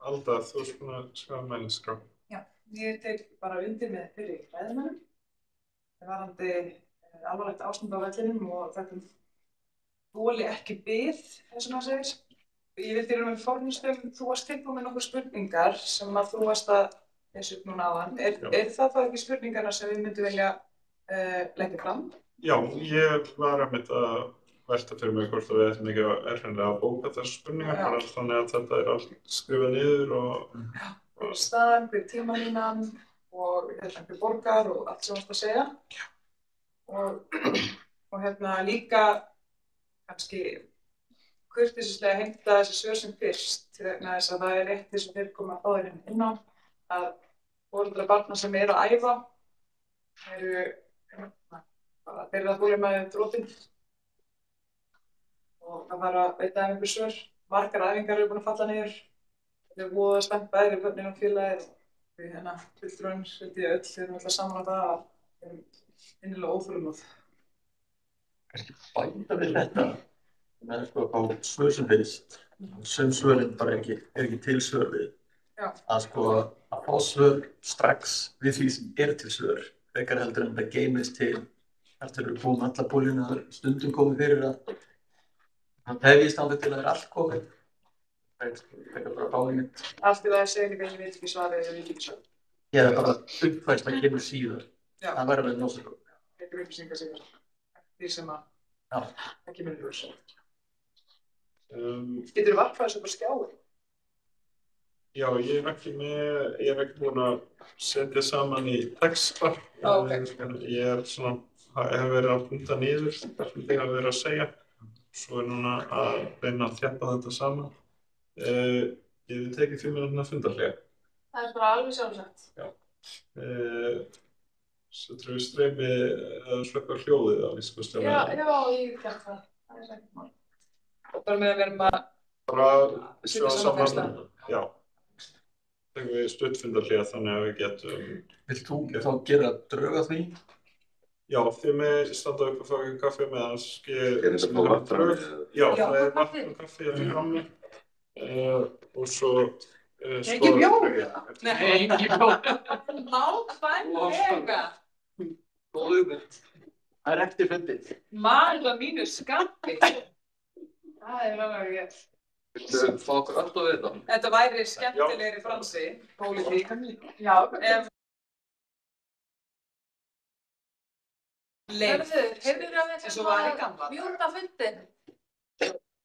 Alda, þú ert búin að skrifa mæliskrá. Já, ég tek bara undir með fyrir ræðumönnum. Það varandi alvarlegt ástand á vellinum og þetta þoli ekki bið, eins og maður segir. Ég vildi með fórnustum, þú varst tilbúin með nokkur spurningar sem að þú varst að lesa upp núna áðan. Er það þá ekki spurningarna sem við myndum vilja leggja fram? Já, ég var einmitt að velta fyrir mig hvort að við ættum ekki að erfennilega að bóka þessar spurningar, þannig að þetta er allt skrifað niður og... Hver staðan, hver tímalínan og hver borgar og allt sem varst að segja. Og líka kannski kurteisislega heimta þessi svör sem fyrst vegna þess að það er rétt þess að þeir koma að fá þeir inn á að foreldrar barna sem eru að æfa þeir eru að búið með drótin og það þarf að veita einhver svör. Margar æfingar eru búin að falla niður. Þeir eru búið að spennt bæði börnin og félagið. Við fulltrúin held ég öll erum alltaf saman á það að við erum innilega óþolinmóð. Kannski bæta við þetta með á svör sem fyrst. Sum svörin bara er ekki til svör við. Að fá svör strax við því sem til svör. Frekar heldur en það geymist til eftir að við búum alla búlinu að stundum komið fyrir að það hefist alveg til að það er allt komið. Það er bara báðinnitt. Allt í það að segja líka ég veit ekki svarið eða ég veit ekki svarið. Ég er bara uppfærsla kemur síðar. Það verður alveg nósið. Þetta er upplýsingar sem því sem að ekki myndir ljós. Getur þú varpað þessu bara skjáin? Já, ég er ekki búin að setja saman í texta. Ég hef verið að punta niður það sem þið hafa verið að segja. Svo núna að reyna að þjappa þetta saman. Ég hef tekið 5 mínútna fundarhlé. Það er bara alveg sjálfsagt. Já. Settur við streymi eða slökkar hljóðið á vískustjóðan. Já, ég gert það. Það er ekkert mál. Og bara með að vera bara Bara setja sjá saman saman, já. Þegar við stuttfundarhlið þannig að við getum. Vilt þú þá gera drög að því? Já, þið með standa upp og fá ekki kaffi meðan Er þetta bara vatn frammi? Já, Já, það er kaffi. vatn og kaffi hérna frammi. Og svo Ekki bjór? Nei, ekki bjór. Nákvæmlega. Góð hugmynd. Það er eftir fundið. Marga mínu skampi. Það er alveg ég. Viltu fá okkur alltaf við þetta? Þetta væri skemmtilegri fransi, pólitík. Já. Leif. Heyrðu að við En svo var í gamla. mjúta fundin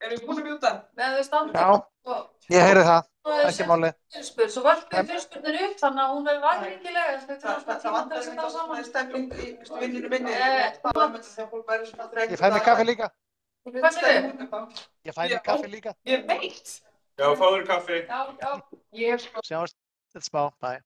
Erum við búin að mjúta? með þau standa Já, og ég heyri það, og ekki máli. fyrirspurn, svo vörpum við fyrirspurnir upp þannig að hún er væringilega Það vantar sem þá svona stemning í vinninu minni. Það vantar þegar fólk væri svona þreytt. Ég fæ mér kaffi líka. Hvað segir þið? Ég fæ mér kaffi líka. Ég veit. Já, fáður kaffi. Já. Ég hef Sjáumst, þetta smá, bye.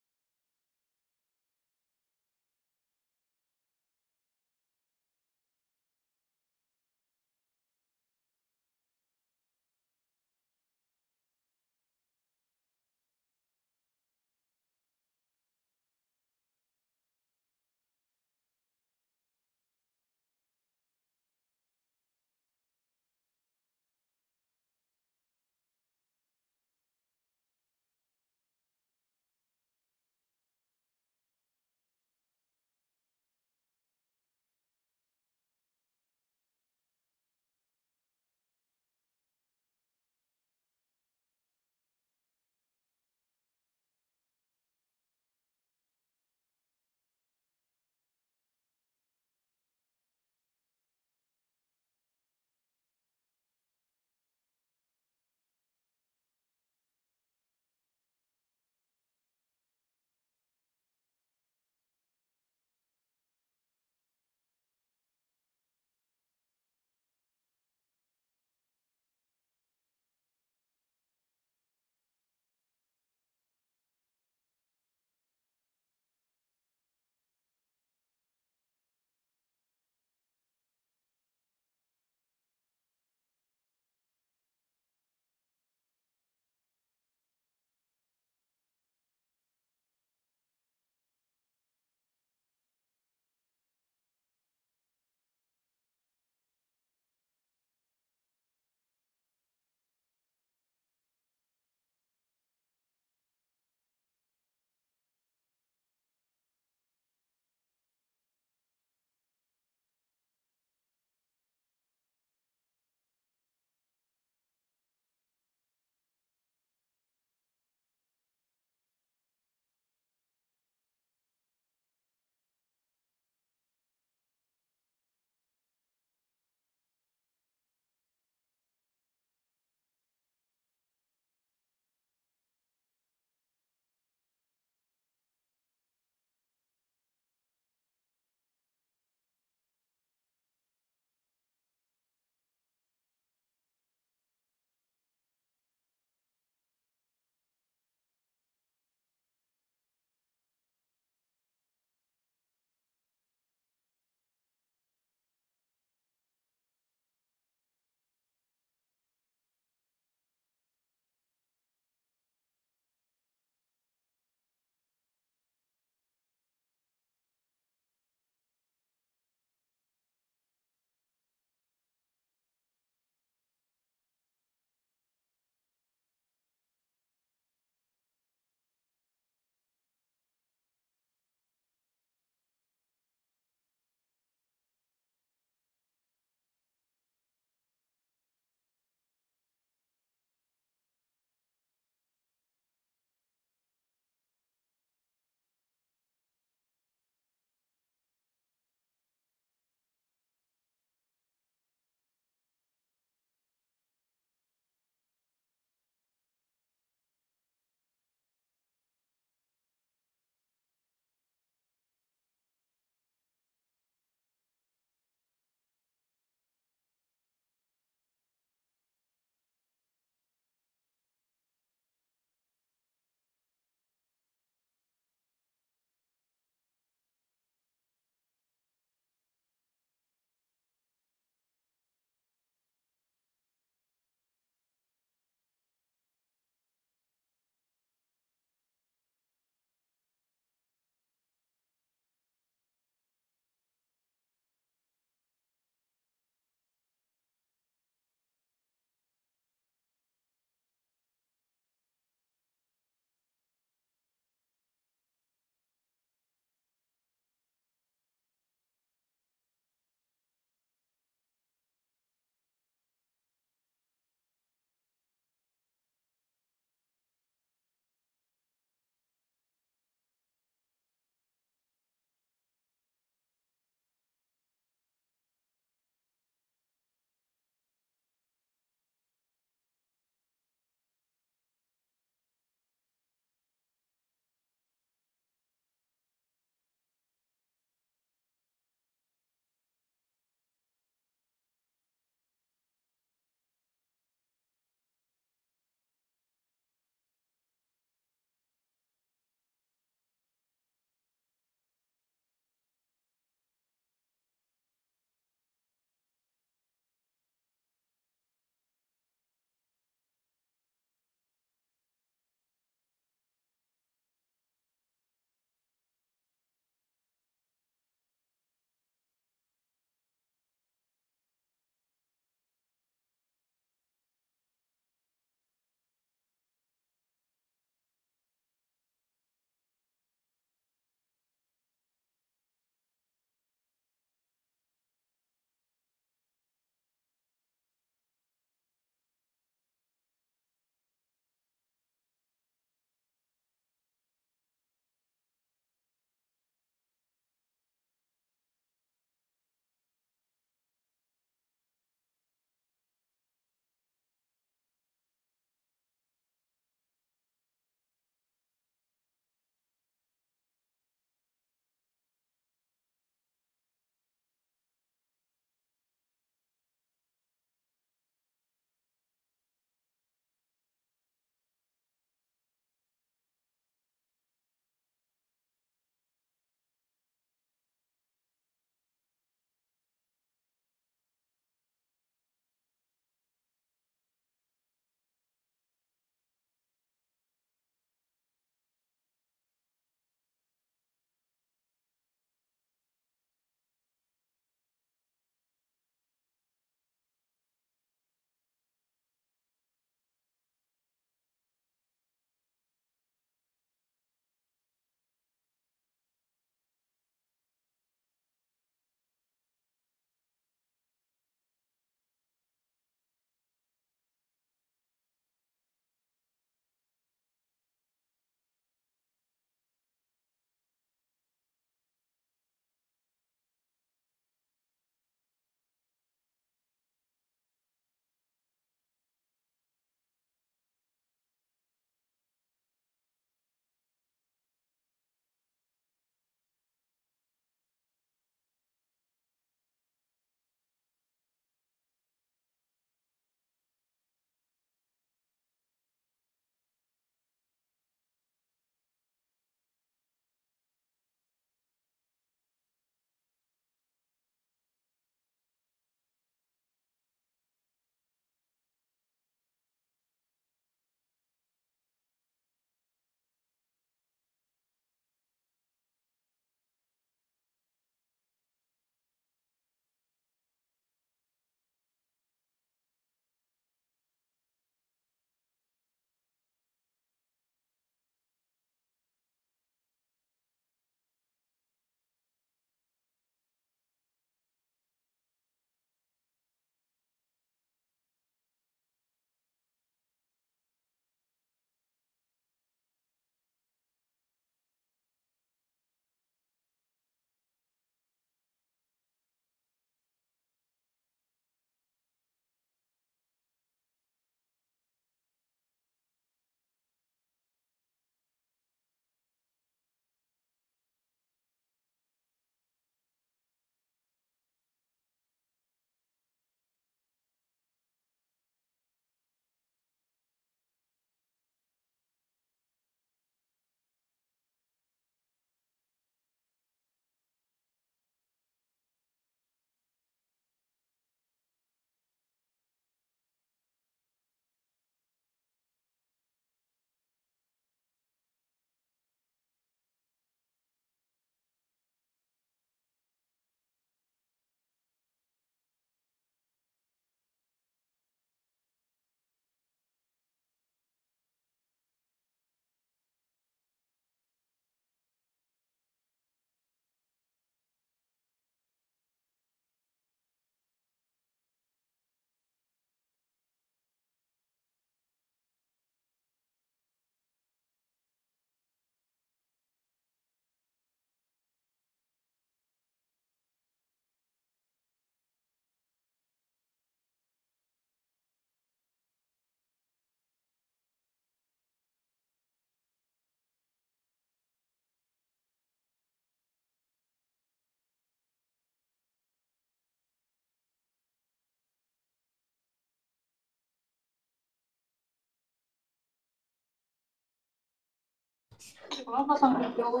Mamma þannig að bjóða.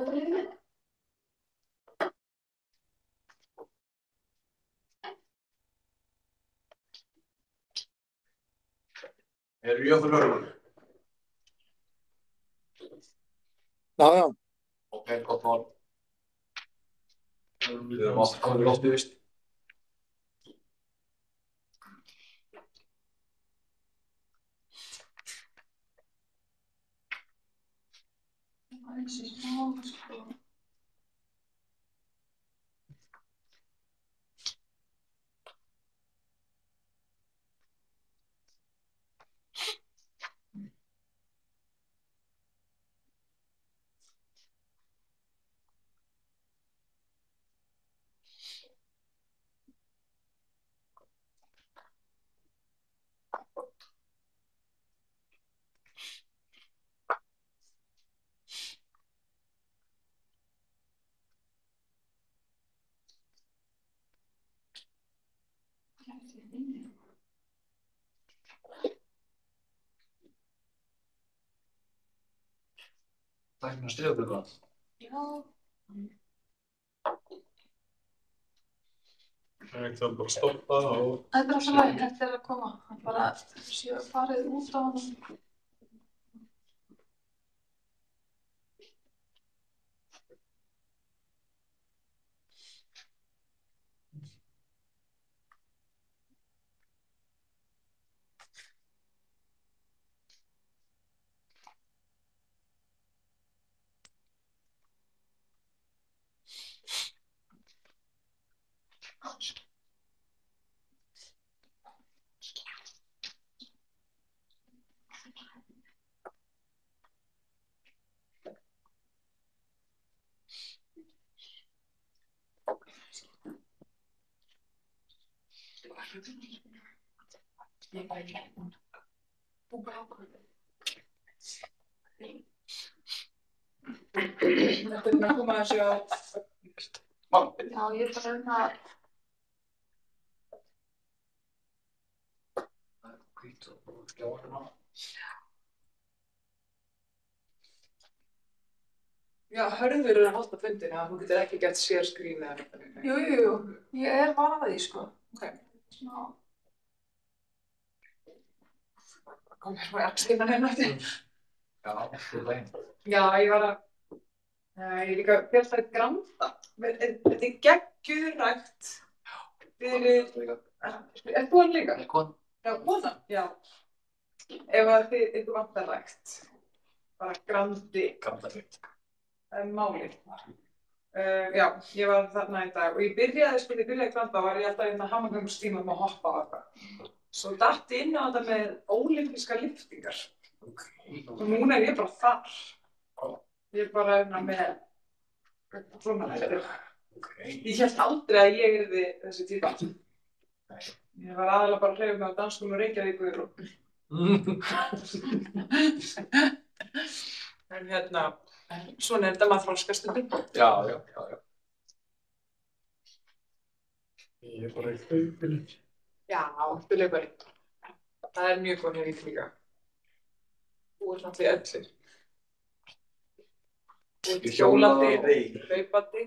Eru ég okkur lögur? Já, já. Ok, gott mál. Við erum alltaf komin í loftið, víst. Eins og smá, sko. Það er að stríða okkur. Já. Það er ekkert að bara stoppa og... Þetta er alltaf læg, þetta er að koma. Hann bara séu farið út á hann. Þetta er að koma þessu á... Já, ég er bara að Hvít og skjáðan á. Já, Hörður er að halda fundina, þú getur ekki gert share screen eða neitt. Jú, ég er vanað því, sko. Ok. Svona, Kom hér með appskiptan hérna eftir. Já, þetta er læginn. Já, ég var að... Ég er líka fyrst að granda. Þetta er geggjurækt fyrir... Er þú hann líka? Kon. Já, konan? Já. Ef að þið vantar rækt. Bara grandi. Grandafrikt. Það er málið. Já, ég var þarna í dag og ég byrjaði að granda og var ég alltaf hérna hamingjöngstímum að hoppa á eitthvað. Svo datt ég inn á þetta með ólympískar lyftingar. Og núna er ég bara þar. Ég er bara hérna með svona þetta. Ég hélt aldrei að ég yrði þessi típa. Ég var aðalega bara að hreyfa mig á dansskólanum Reykjavíkur og... En hérna, svona er þetta maður þroskast stundum. Já. Ég er bara í hlaupinu. Já, þú hlaupari. Það er mjög góð hérna líka. Þú ert náttúrulega í öllu. Þú ert hjólandi, hlaupandi.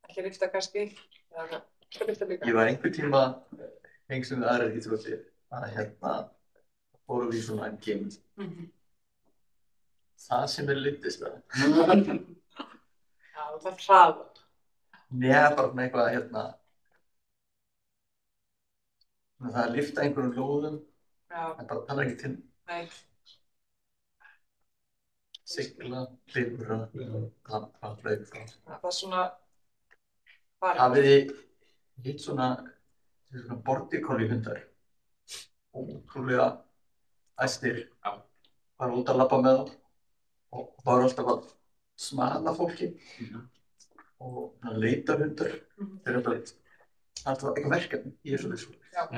Ekki að lyfta kannski. Hvað lyfta líka? Ég var einhver tíma hengsum við aðrar íþróttir að hérna fórum í svona gym. Það sem er lyftist það. Já, það er hraða. Nei, bara með eitthvað hérna. Það er að lyfta einhverjum lóðum. Já. En bara það er ekki til. Nei. Sigla, klifra, lampa, hlaupa. Það er svona... Hafið þið hitt svona border collie hundar? Ótrúlega æstir. Já. Bara út að labba með þá. Og það var alltaf að smala fólki. Og leitarhundar. Þeir eru alltaf eitthvað verkefni í þessu þessu. Já.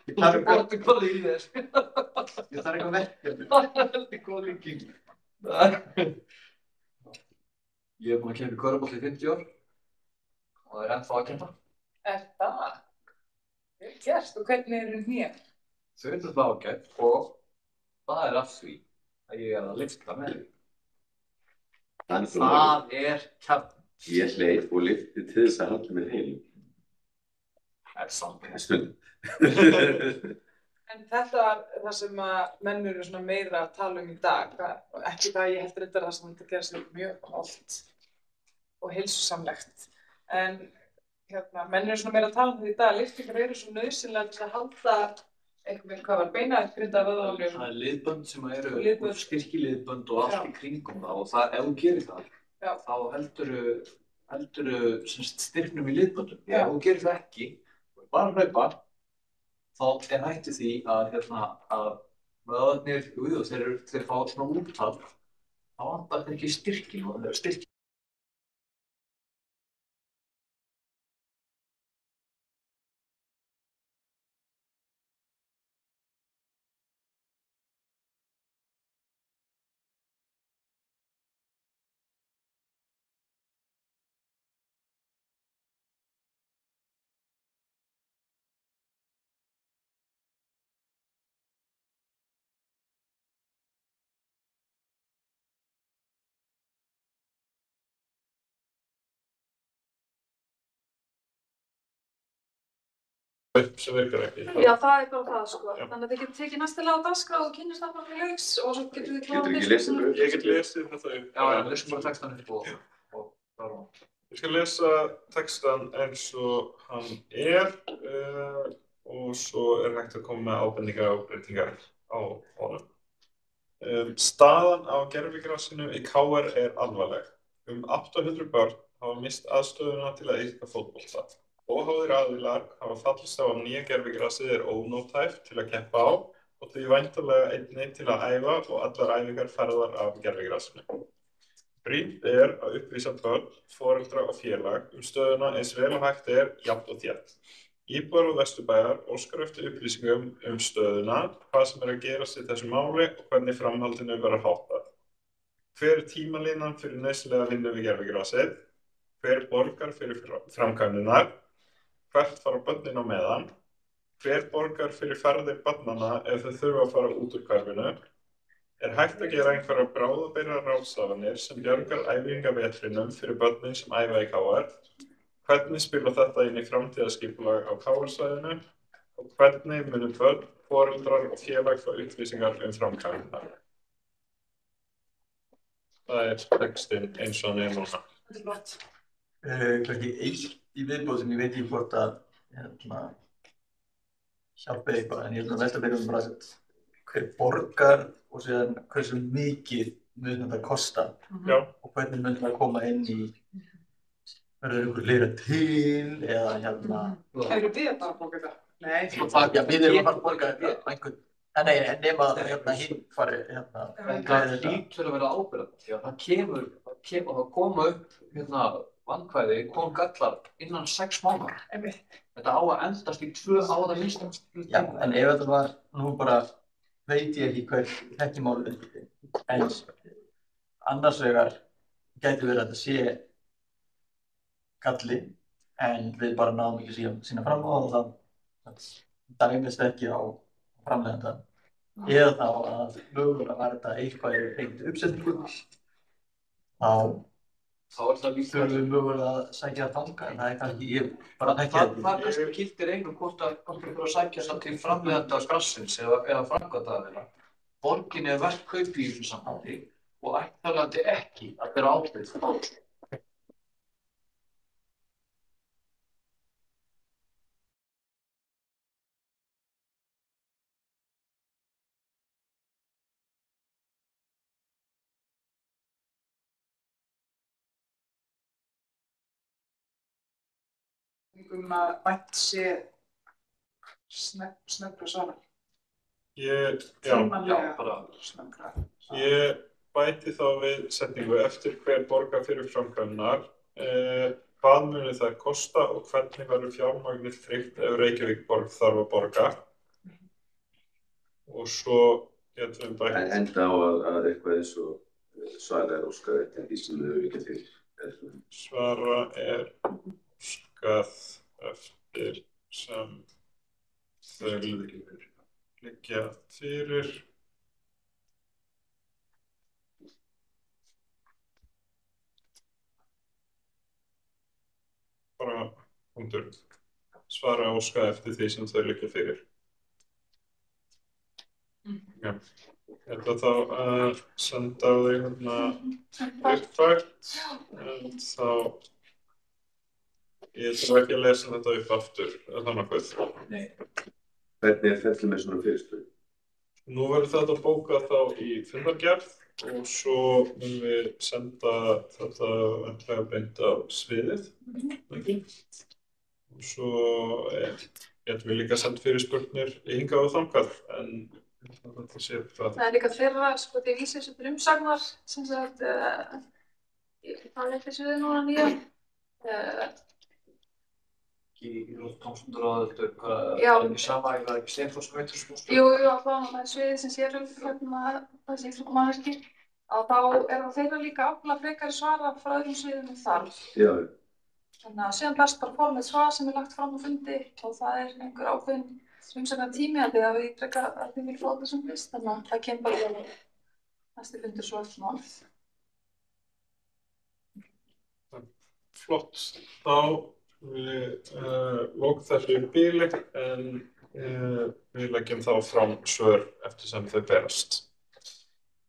Ég þarf Border collie í þess. eitthvað verkefni. Það er góð líking. Ég hef búin að kemja körfubolta í 50 ár. Og það er ennþá að kemja. Er það? Vel gert. Og hvernig eru hér? Þau eru það ágætt og það er af því að ég er að lyfta með því. Það kjarn. Ég hleyp og lyfti til þess að halda mér heilum. Það samt. Stundum. En þetta var það sem að menn eru svona meira að tala í dag. Ekki það, ég heldur þetta það sem þetta gerir sér mjög hollt og heilsusamlegt. En menn eru svona meira að tala því í dag. Lyftingar eru svo nauðsynlega til að halda eitthvað, hvað var beinagrindarvöðvanum. Það liðbönd sem eru styrkiliðbönd og allt í kringum það og það, ef þú gerir það, þá heldurðu styrknum í liðböndum. Ef þú gerir það ekki, bara hlaupa, þá hætti því að vöðvarnir, þeir fá svona úttal, þá vantar þeir ekki styrkin og þeir eru styrkin. Sem virkar ekki. Já, það bara það, sko. Þannig að þið getur tekið næstilega á dagskrá og kynnist það bara lauks og svo getur þið Getur ekki lesið bara upp? Ég get lesið þetta upp. Já, lesum bara textan upp og Ég skal lesa textan eins og hann og svo hægt að koma með ábendingar og breytingar á honum. Staðan á gervigrasinu í KR alvarleg. 800 börn hafa mist aðstöðuna til að iðka fótbolta. Óháðir aðilar hafa fallist á að nýja gervigrasið ónótæft til að keppa á og því væntanlega einnig til að æfa og allar æfingar ferðar af gervigrasinu. Brýnt að upplýsa börn, foreldra og félag stöðuna eins vel og hægt jafnt og þétt. Íbúar og Vesturbæjar óskar eftir upplýsingum stöðuna, hvað sem að gerast í þessu máli og hvernig framhaldinu verður háttað. Hver tímalínan fyrir nauðsynlega vinnu við gervigrasið? Hver borgar fyrir framkvæmdirnar? Hvert fara börnin á meðan? Hver borgar fyrir ferðir barnanna ef þau þurfa að fara út úr hverfinu? Hægt að gera einhverjar bráðabirgðar ráðstafanir sem bjargar æfingavetrinum fyrir börnin sem æfa í KR? Hvernig spilar þetta inn í framtíðarskipulag á KR-svæðinu? Og hvernig munu börn, foreldrar og félag fá upplýsingar framkvæmdirnar? Það textinn eins og hann núna. Þetta flott. Kannski eitt í viðbóð sem ég veit ekki hvort að hjálpa eitthvað, en ég er velta fyrir bara hver borgar og síðan hversu mikið mun þetta kosta og hvernig mun þetta koma inn í verður einhver fleira til eða Eru við að borga þetta? Nei. Já, við erum að fara að borga þetta einhvern nema hinn fari Það lítur að vera ábyrgðandi því að það koma upp vandkvæði, gallar innan 6 mánaða. Þetta á að endast í 2 ára minnst. Já, en ef þetta var nú bara veit ég ekki hver þekkimál en annars vegar gæti verið að þetta sé galli en við bara náum ekki sína fram á og það dæmist ekki á framleiðandann. Eða þá að mögulega var þetta eitthvað tengt uppsetningu þá það líka þurfum við mögulega að sækja þangað en það kannski ég bara þekki það kannski gildir einhver hvort að að sækja það til framleiðanda grassins eða framkvæmdaraðila. Borgin verk kaupi í þessu sambandi og ættarlandi ekki að bera ábyrgð á þessu. Að vænt sé snöggra svara. Tímanlega snöggra. Ég bæti þá við setningu eftir hver borgar fyrir framkvæmdirnar. Hvað muni það kosta og hvernig verður fjármagnið tryggt ef Reykjavíkurborg þarf að borga? Og svo getum við bætt. Enda á að eitthvað eins og Svara óskað eftir því sem þau liggja til. Svara óskað eftir sem þau liggja fyrir. notendur svara og óska eftir því sem þau liggja fyrir. Já. Ég ætla þá að senda á þig uppfært, en þá ég þarf ekki að lesa þetta upp aftur, er það nokkuð? Nei. Hvernig ferli með svona fyrirspurn? Nú verður þetta bókað þá í fundargerð og svo munum við senda þetta endilega beint á sviðið, ekki? Og svo getum við líka sendt fyrirspurnir hingað og þangað, en þetta sé það. Það líka þeirra, sko, því vísir þessu til umsagnar, sem sagt, hvað er þessu við núna nýja? Í tómstundaráður, Já. ekki sama, ég var ekki Steinþórs veitur sem Jú, það er sviðið sem sér þessi mannverki. Að þá er það þeirra líka afla frekari svara frá öðrum sviðum þar. Já. Þannig að síðan berst bara formlegt svar sem lagt fram á fundi og það einhver ákveðin umsagnar tími að því að við ítreka að þið vil fá þetta sem fyrst, þannig að það kemur bara í næsti fundur svo eftir mál. Flott, þá við lókum þessu í bíli en við leggjum þá fram svör eftir sem þau berast.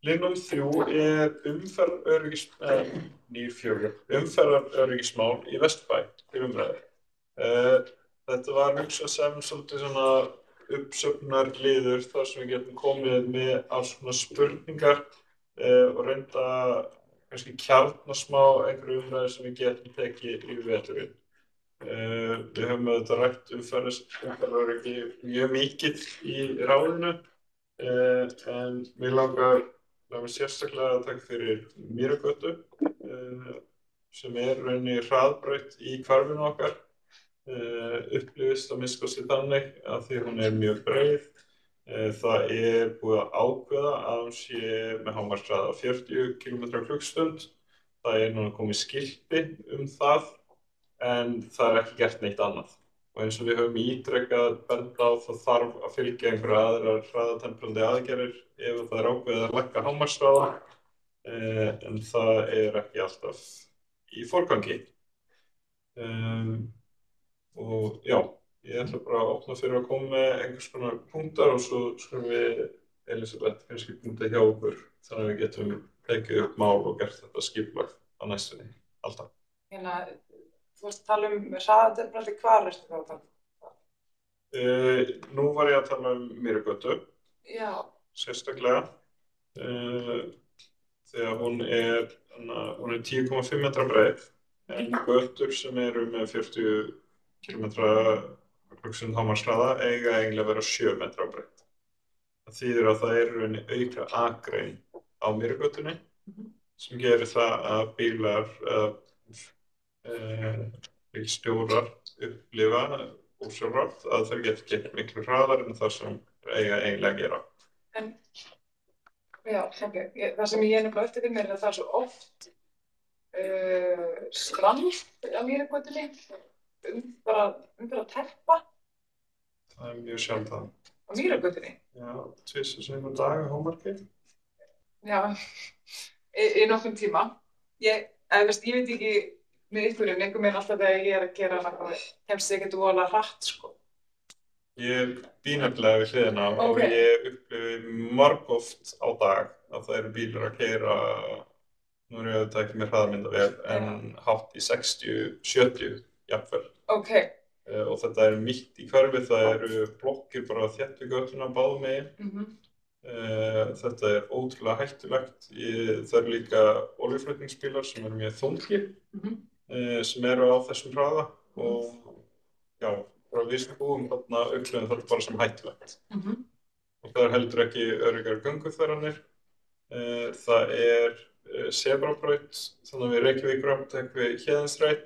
Linnum 3 er umferðaröryggismál í Vesturbæ til umræðu. Þetta var hugsað sem svolítið svona uppsöfnunarliður þar sem við getum komið með alls svona spurningar og reynda kannski kjarna smá einhverju umræðu sem við getum tekið í veturinn. Við höfum auðvitað rætt umferðaröryggi mjög mikið í ráðinu en mig langar sérstaklega að taka fyrir Mýragötu sem er rauninni hraðbraut í hverfinu okkar. Upplifist að minnsta kosti þannig að því hún er mjög breið. Það er búið að ákveða að hún sé með hámarkshraða 40 km/klukkstund. Það er núna komið skilti það en það er ekki gert neitt annað. Og eins og við höfum ítrekað bent á það þarf að fylgja einhverja aðrar hraðatemprandi aðgerðir ef það er ákveðið að lækka hámarkshraða en það er ekki alltaf í forgangi. Og já, ég ætla bara að opna fyrir að koma með einhvers konar punktar og svo skulum við Elisabeth kannski punkta hjá okkur þannig að við getum tekið upp mál og gert þetta skipulag á næstunni alltaf. Þú varst að tala hraðatemprandi, hvar ertu þá að tala? Nú var ég að tala Mýragötu, sérstaklega, þegar hún er 10,5 metra breið, en götur sem eru með 40 km/klukkstund hámarkshraða eiga eiginlega að vera 7 metra breið. Það þýðir að það er rauninni auka akrein á Mýragötunni sem gerir það að bílar bílstjórar upplifa ósjálfrátt að þeir geta gert miklu hraðar en það sem eiga eiginlega að gera. En, já, það sem ég nefnilega eftir fyrir mér er að það er svo oft strand á Mýragötunni bara að teppa. Það er mjög sjaldan. Á Mýragötunni? Já, 2 sinnum á dag á hámarki. Já, í nokkrum tíma. Ég veit ekki með einhver meginn alltaf þegar ég er að gera eitthvað, kemst ég ekkert voðalega hratt, sko. Ég bý nefnilega við hliðina og ég upplifi margoft á dag að það eru bílar að keyra, nú er ég auðvitað ekki með hraðamyndavél, en hátt í 60-70 jafnvel. Og þetta er mitt í hverfi, það eru blokkir bara þétt við götuna báðum megin. Þetta er ótrúlega hættulegt. Það eru líka olíuflutningsbílar sem eru mjög þungir sem eru á þessum hraða og já, bara við sem búum þarna upplifum þetta bara sem hættulegt. Og það er heldur ekki öruggar gönguþveranir. Það er sebrabraut, þannig að við Reykjavíkur tekum við Héðinsreit.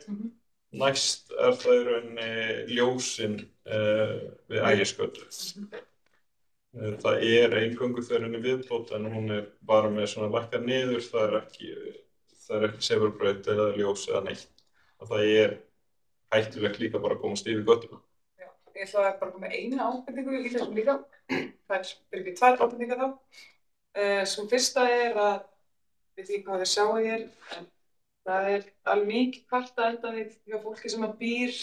Næst er það í rauninni ljósin við Ægisgötu. Það er ein gönguþverin í viðbót en hún er bara með svona lækkað niður, það er ekki sebrabraut eða ljós eða neitt. Og það er hættulegt líka bara að komast yfir götuna. Já, ég ætla að bara koma með eina ábendingu í þessum líka. Það er ekki 2 ábendingar þá. Svo fyrsta er að, veit ekki hvað þið sjáu hér, en það er alveg mikið kvartað undan því hjá fólki sem býr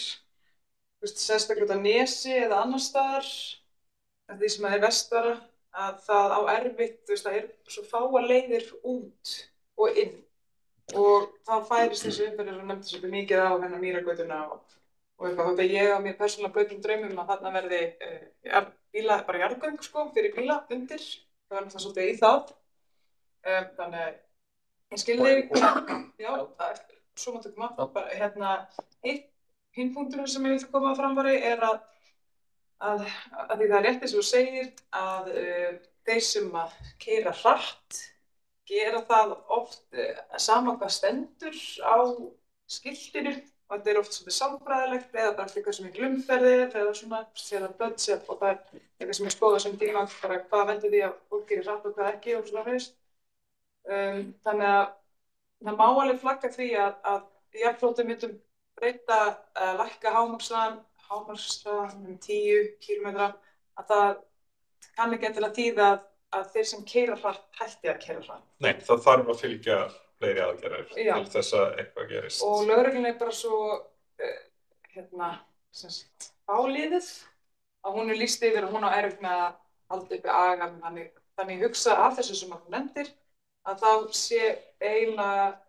sérstaklega út á Nesi eða annars staðar, því sem er vestara, að það á erfitt, það er svo fáar leiðir út og inn og þá færist þessi umferð og nefndi svolítið mikið á hennar Mýragötuna og eitthvað. Þótt að ég á mér persónulega blautum draumum að þarna verði bara jarðgöng sko, fyrir bíla undir, það var náttúrulega svolítið í það. Þannig að ég skil þig, já, svo máttu koma, hinn punkturinn sem ég vil koma á framfæri er að því það er rétt eins og þú segir að þeir sem að keyra hratt gera það oft sama hvað stendur á skiltinu og þetta er oft svolítið sálfræðilegt eða bara eftir hversu mikil umferð er eða svona séða blödsef og það er eitthvað sem ég skoða sem tíma bara hvað veldur því að fólk gerir hratt og hvað ekki og svona fyrst. Þannig að það má alveg flagga því að jafnfljótið myndum breyta lækka hámarkshraðann 10 km, að það kann ekki endilega þýða að þeir sem keyra hratt hætti að keyra hratt. Nei, það þarf að fylgja fleiri aðgerðir til þess að eitthvað gerist. Og lögreglan er bara svo báliðið að hún er lýst yfir og hún á erfitt með að halda uppi agann. Þannig ég hugsa af þessu sem hún nefndir að þá sé eiginlega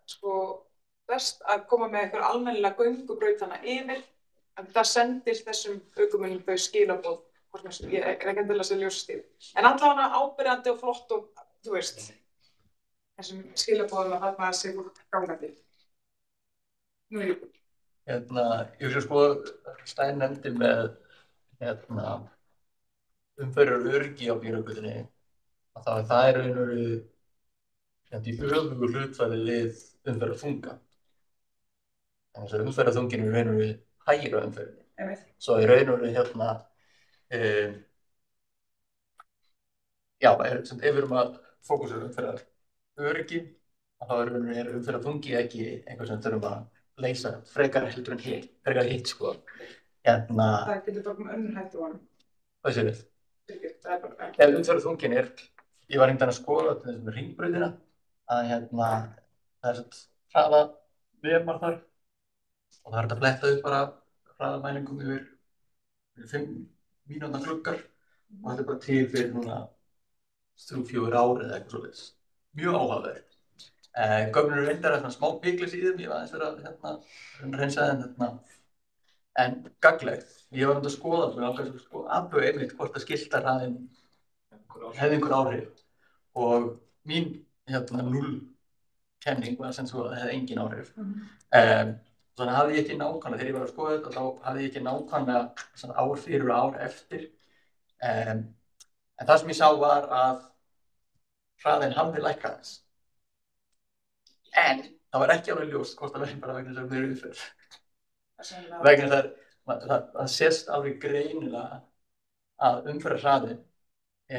best að koma með einhver almennilega göngubraut þarna yfir. En það sendir þessum ökumönnum þau skilaboð, ég er ekki endilega að segja ljósastíð. En allavega ábyrjandi og flott og, þú veist, þessum skilaboðum að þarna sé fólk gangandi. Nú er ég búin. Ég vil Steinn nefndi með umferðaröryggi á Mýragötunni, að það er raun og veru í öfugu hlutfalli við umferðarþunga. Þannig að umferðarþungin er raun og veru hægra umferðinni. Svo í raun og veru ef við erum að fókusera umferðaröryggi, þá er umferðarþungi ekki einhver sem þurfum að leysa frekar heldur en hitt sko. Það getur bara með önnur hættu á honum. Hvað séu við? Ef umferðarþungin ég var að skoða til þessum hringbrautina, að það er hraða vefmar þar og það er hægt að fletta upp bara hraðamælingum yfir 5 mínútna gluggar og þetta er bara til fyrir núna 3-4 ár eða eitthvað svoleiðis. Mjög áhugavert. Gögnin eru reyndar svona smá byglis í þeim, ég var aðeins verið að hreinsa þeim en gagnlegt. Ég var að skoða alveg einmitt hvort að skiltahraðinn hefði einhver áhrif og mín 0 kenning var sem svo að það hefði engin áhrif. Þannig hafði ég ekki nákvæmlega, þegar ég var að skoða þetta, þá hafði ég ekki nákvæmlega ár fyrir og ár eftir. En það sem ég sá var að hraðinn hafði lækkað aðeins. En það var ekki alveg ljóst hvort það verði bara vegna þess að þeir umferð. Vegna þess að það sést alveg greinilega að umferðarhraðinn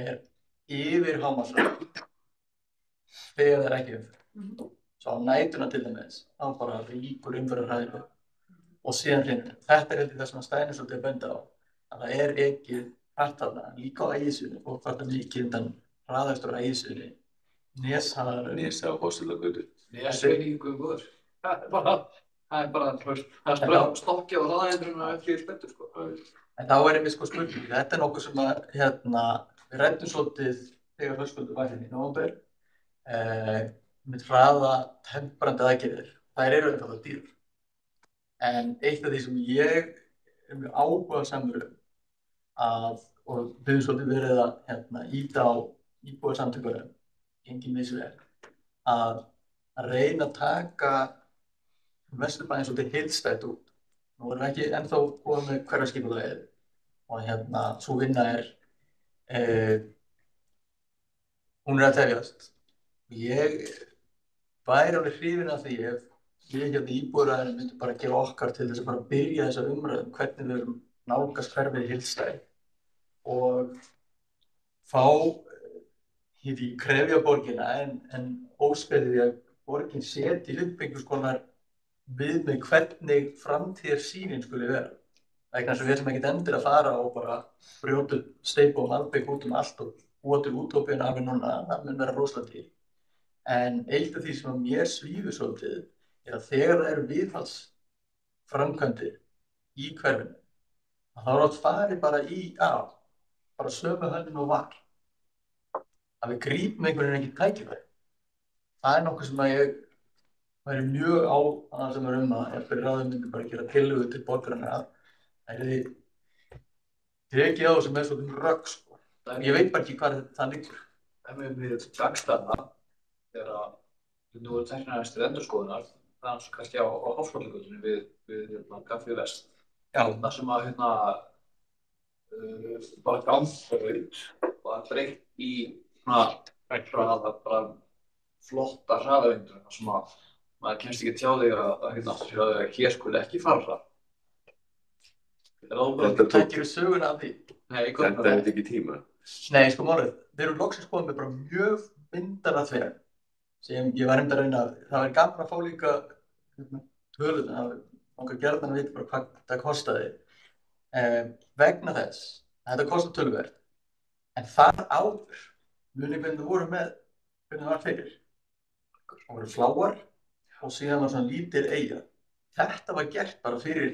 er yfir hámarkshraða þegar það er ekki umferð. Svo á nætuna til dæmis, þá bara ríkur umferðarhraði og síðan hreinur. Þetta er heldur það sem að Steinn svolítið að benda á, að það er ekið hratt þarna, líka á Ægisíðunni, og hvað mikið undan hraðakstur á Ægisíðunni, Nesi á Hossilagötu. Nesi er ekki góður. Það er bara stokkja á hraðaendurinn og ekki spenntur sko. En þá er einmitt spurning, þetta er nokkuð sem að við ræddum svolítið þegar Höskuldur var hérna í nóvember. Með hraða temprandi aðgerðir, þær eru einfaldlega dýrar. En eitt af því sem ég er mjög áhugasamur og við höfum svolítið verið að ýta á íbúasamtökunum, engin misvel, að reyna að taka Vesturbæinn svolítið heildstætt út. Nú erum við ekki ennþá komið með hverfisskipulagið og sú vinna hún er að tefjast. Ég væri alveg hrifinn af því ef við íbúðaræðinu myndum bara gera okkar til þess að bara byrja þessa umræðu hvernig við erum nálgast hverfið heildstætt og fá krefja borgina en óska því að borgin setji upp einhvers konar viðmið hvernig framtíðarsýnin skuli vera. Vegna þess að við erum ekkert endir að fara og bara brjóta steypu og malbik út allt og búa til útópíuna alveg núna, það mun vera rosalega til. En eitt af því sem að mér svífur svolítið er að þegar það eru viðhaldsframkvæmdir í hverfinu, þá er oft farið bara bara sömu hönnun og var. Að við grípum einhvern veginn ekki tækifæri. Það er nokkuð sem að ég væri mjög á það sem að eftir ráðum myndi bara gera tillögu til borgarinnar að það yrði tekið á sem svolítið rögg, sko. Ég veit bara ekki hvað það liggur. Við dagstæðna, þegar nú eru teknarhæstir endurskoðunar, það er kannski á Hofsvallagötunni við Kaffi Vest. Já. Það sem að bara gangbraut og það breytt í bara flotta hraðavindur þar sem að maður kemst ekki tjá þig að hér skuli ekki fara. Tækir söguna af því? Nei, Þetta hefði ekki tíma. Nei, sko málið, við erum loksins komið með bara mjög myndarlega þverjum sem ég var að reyna, það var gaman að fá líka töluna, langar gjarnan að vita bara hvað það kostaði vegna þess að þetta kostar töluvert en þar áður munið hvernig það voru með hvernig það var fyrir. Það voru fláar og síðan var svona lítil eyja. Þetta var gert bara fyrir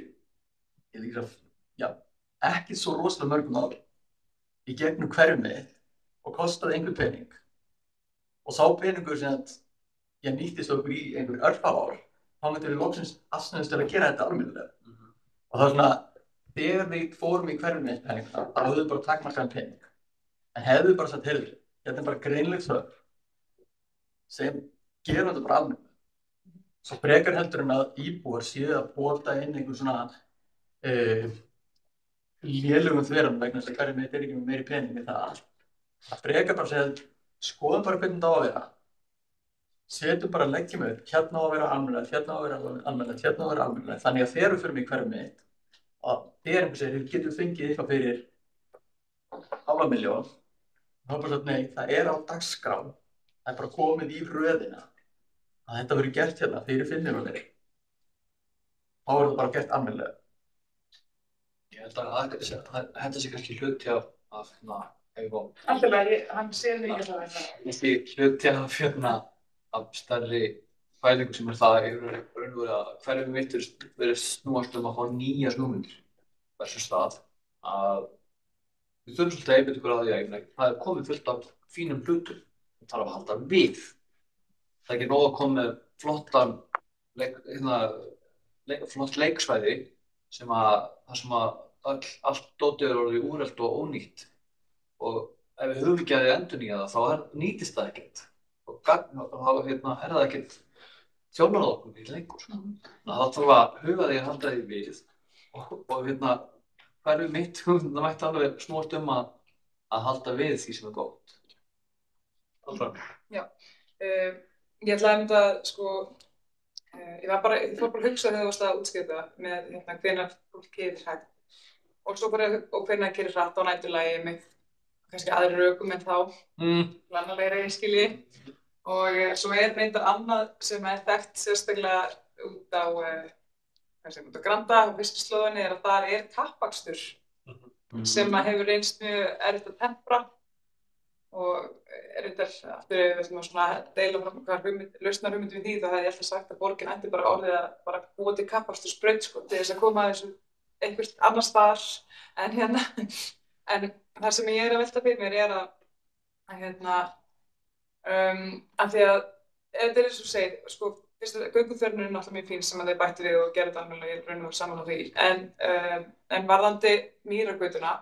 ekki svo rosalega mörgum árum í gegnum hverfið mitt og kostaði einhver pening. Og sá peningur sem ég nýttist okkur í einhver örfá ár, þá myndum við loksins aðsnöðust til að gera þetta almennilega. Og það var svona, þegar við fórum í hverfið mitt peningna, þá höfðum við bara takmarkaðan pening. En hefðum við bara sagt, heyrðu, þetta er bara greinleg þörf sem gerum þetta bara almennilega. Svo frekar heldur en að íbúar séu að bóta inn einhver svona lélugum þverjum vegna þess að hverfið mitt ekki með meiri pening með það. Það frekar bara að segja, skoðum bara hvernig það á að vera. Setjum bara leggjum upp, hérna á að vera almennilegt, hérna á að vera almennilegt, hérna á að vera almennilegt. Þannig að þegar við förum í hverfið mitt og þegar einhver segir, við getum fengið eitthvað fyrir 500.000, þá er bara svona, nei, það er á dagskrá, það er bara komið í röðina að þetta verður gert hérna fyrir 5 milljónir. Þá er það bara gert almennilega. Ég held að þetta sé kannski hluti af Alltaf, hann sér mikið það Kannski hluti af stærri fælingu sem það raunverulega að hverfið mitt verið snúast að fá nýjar hugmyndir versus það að við þurfum svolítið að einbeita okkur á því að það er komið fullt af fínum hlutum það þarf að halda við. Það er ekki nóg að koma með flott leiksvæði þar sem allt dótið er orðið úrelt og ónýtt og ef við höfum ekki að endurnýja það þá nýtist það ekkert og þá er það ekkert þjónar á okkur ekki lengur. Það þarf að huga því að halda því við og hverfið mitt það mætti alveg snúast að halda við því sem er gott. Já, ég ætlaði að ég fór bara að hugsa þegar þú varst að útskýra með hvenær fólk keyrir hægt og svo bara og hvenær keyrir hratt á næturlagi með kannski aðri rökum en þá lannalegri skilji og svo reyndar annað sem þekkt sérstaklega út á Granda og fiskislóðinni að þar kappakstur sem hefur reynst mjög erfitt að tempra og reyndar aftur við ætlum að deila frá hvað lausnarhugmynd við því þá hefði ég alltaf sagt að borgin ætti bara orðið að bara búa til kappakstursbraut til þess að koma þessu einhvers annars staðar en það sem ég að velta fyrir mér að því að þetta eins og segir, fyrst að gönguþörnin er náttúrulega mjög fín sem að þeir bættu við og gerðu þetta almennilega í raun og saman á því en varðandi Mýrargötuna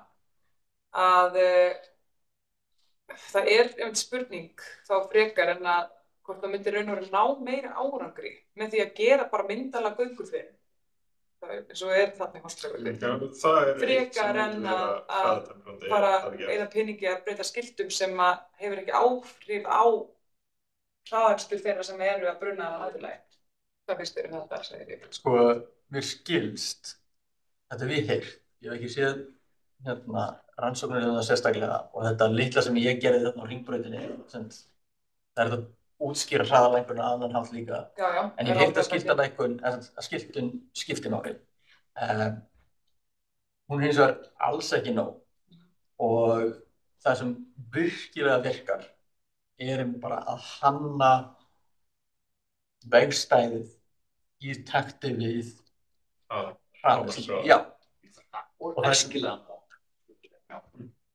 að það einmitt spurning þá frekar en að hvort það myndi raun og ná meira árangri með því að gera bara myndarlega gönguþörn eins og þannig Hofsvallagötu frekar en að bara eyða peningi að breyta skiltum sem að hefur ekki áhrif á hraðakstur þeirra sem eru að bruna á næturlagi. Hvað finnst þér þetta, segir ég? Mér skilst, þetta við heyrt, ég hef ekki séð rannsóknir það sérstaklega og þetta litla sem ég gerði þarna á Hringbrautinni, það er þetta útskýra hraðalækun á annan hátt líka. Já. En ég heyrt að skiltun skipti máli. Hún hins vegar alls ekki nóg og það sem virkilega virkar bara að hanna vegstæðið í takti við hraðakstur. Já, Og æskilegan hátt.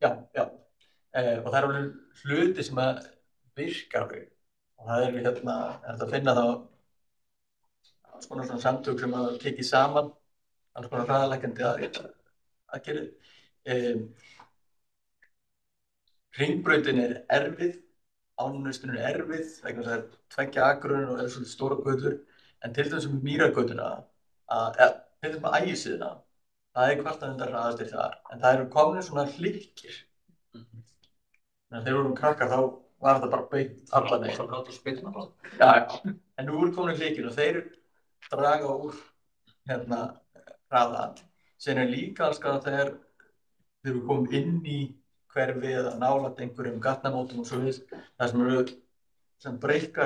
Já. Og það alveg hluti sem að virka alveg. Og það er þetta að finna þá alls konar svona samtök sem að tekið saman, alls konar hraðalækjandi aðgerðir. Hringbrautin er erfið, ánaustunin er erfið, vegna þess að það er 2 akreinar og svolítið stóra götur, en til dæmis með Mýrargötuna, til dæmis með Ægisíðuna, það er kvartanundar hraðastir þar, en það eru komnir svona hlykkir. Þannig að þegar við vorum krakkar þá var þetta bara beint allan veginn. Það var átt að spilna bara. Já, en nú eru komnir hlykkir og þeir draga úr hraða. Síðan er líka alls konar þegar við komum inn í hverfi eða nálægt einhverjum gatnamótum og svo við, það sem eru sem breykka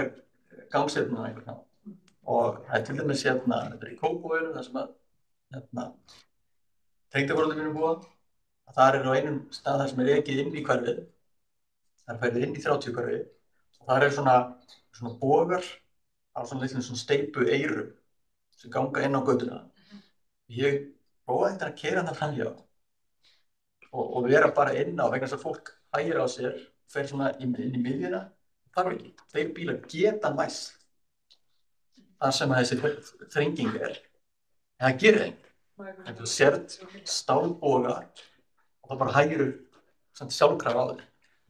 gangsefnuna einhvern veginn. Og það er til dæmis þetta er í Kópavoginum, það sem að tengdaforeldrar mínir búa. Þar er á einum stað þar sem er ekið inn í hverfið, þar færið inn í 30 hverfi og þar er svona bogar á svona litlum svona steypu eyrum sem ganga inn á götuna. Ég prófaði að keyra þarna framhjá og vera bara inn á vegna þess að fólk hægir á sér, fer svona inn í miðjuna, þarf ekki. Þeir bílar geta mæst þar sem að þessi þrenging er, en það gerir þeim. Þú sérð stálboga og það bara hægir samt sjálfkrafa á þér.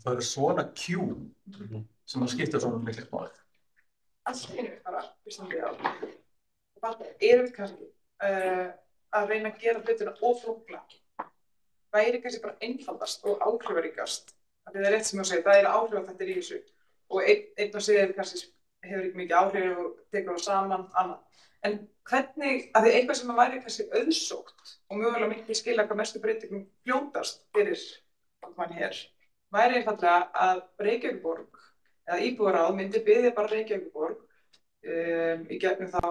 Það eru svona cue sem að skipta svona miklu máli. Allt einu bara Íslandi á. Erum við kannski að reyna að gera hlutina oflókna? Væri kannski bara einfaldast og áhrifaríkast. Það er rétt sem ég segja, það eru áhrifaþættir í þessu. Og einn og segir kannski hefur ekki mikið áhrif og tekur það saman, annað. En hvernig, að því eitthvað sem væri kannski auðsótt og mögulega mikið skilja hvað mestu breytingum fljótast fyrir mann hér, væri einfaldlega að Reykjavíkurborg eða íbúðaráð myndi biðja bara Reykjavíkurborg í gegnum þá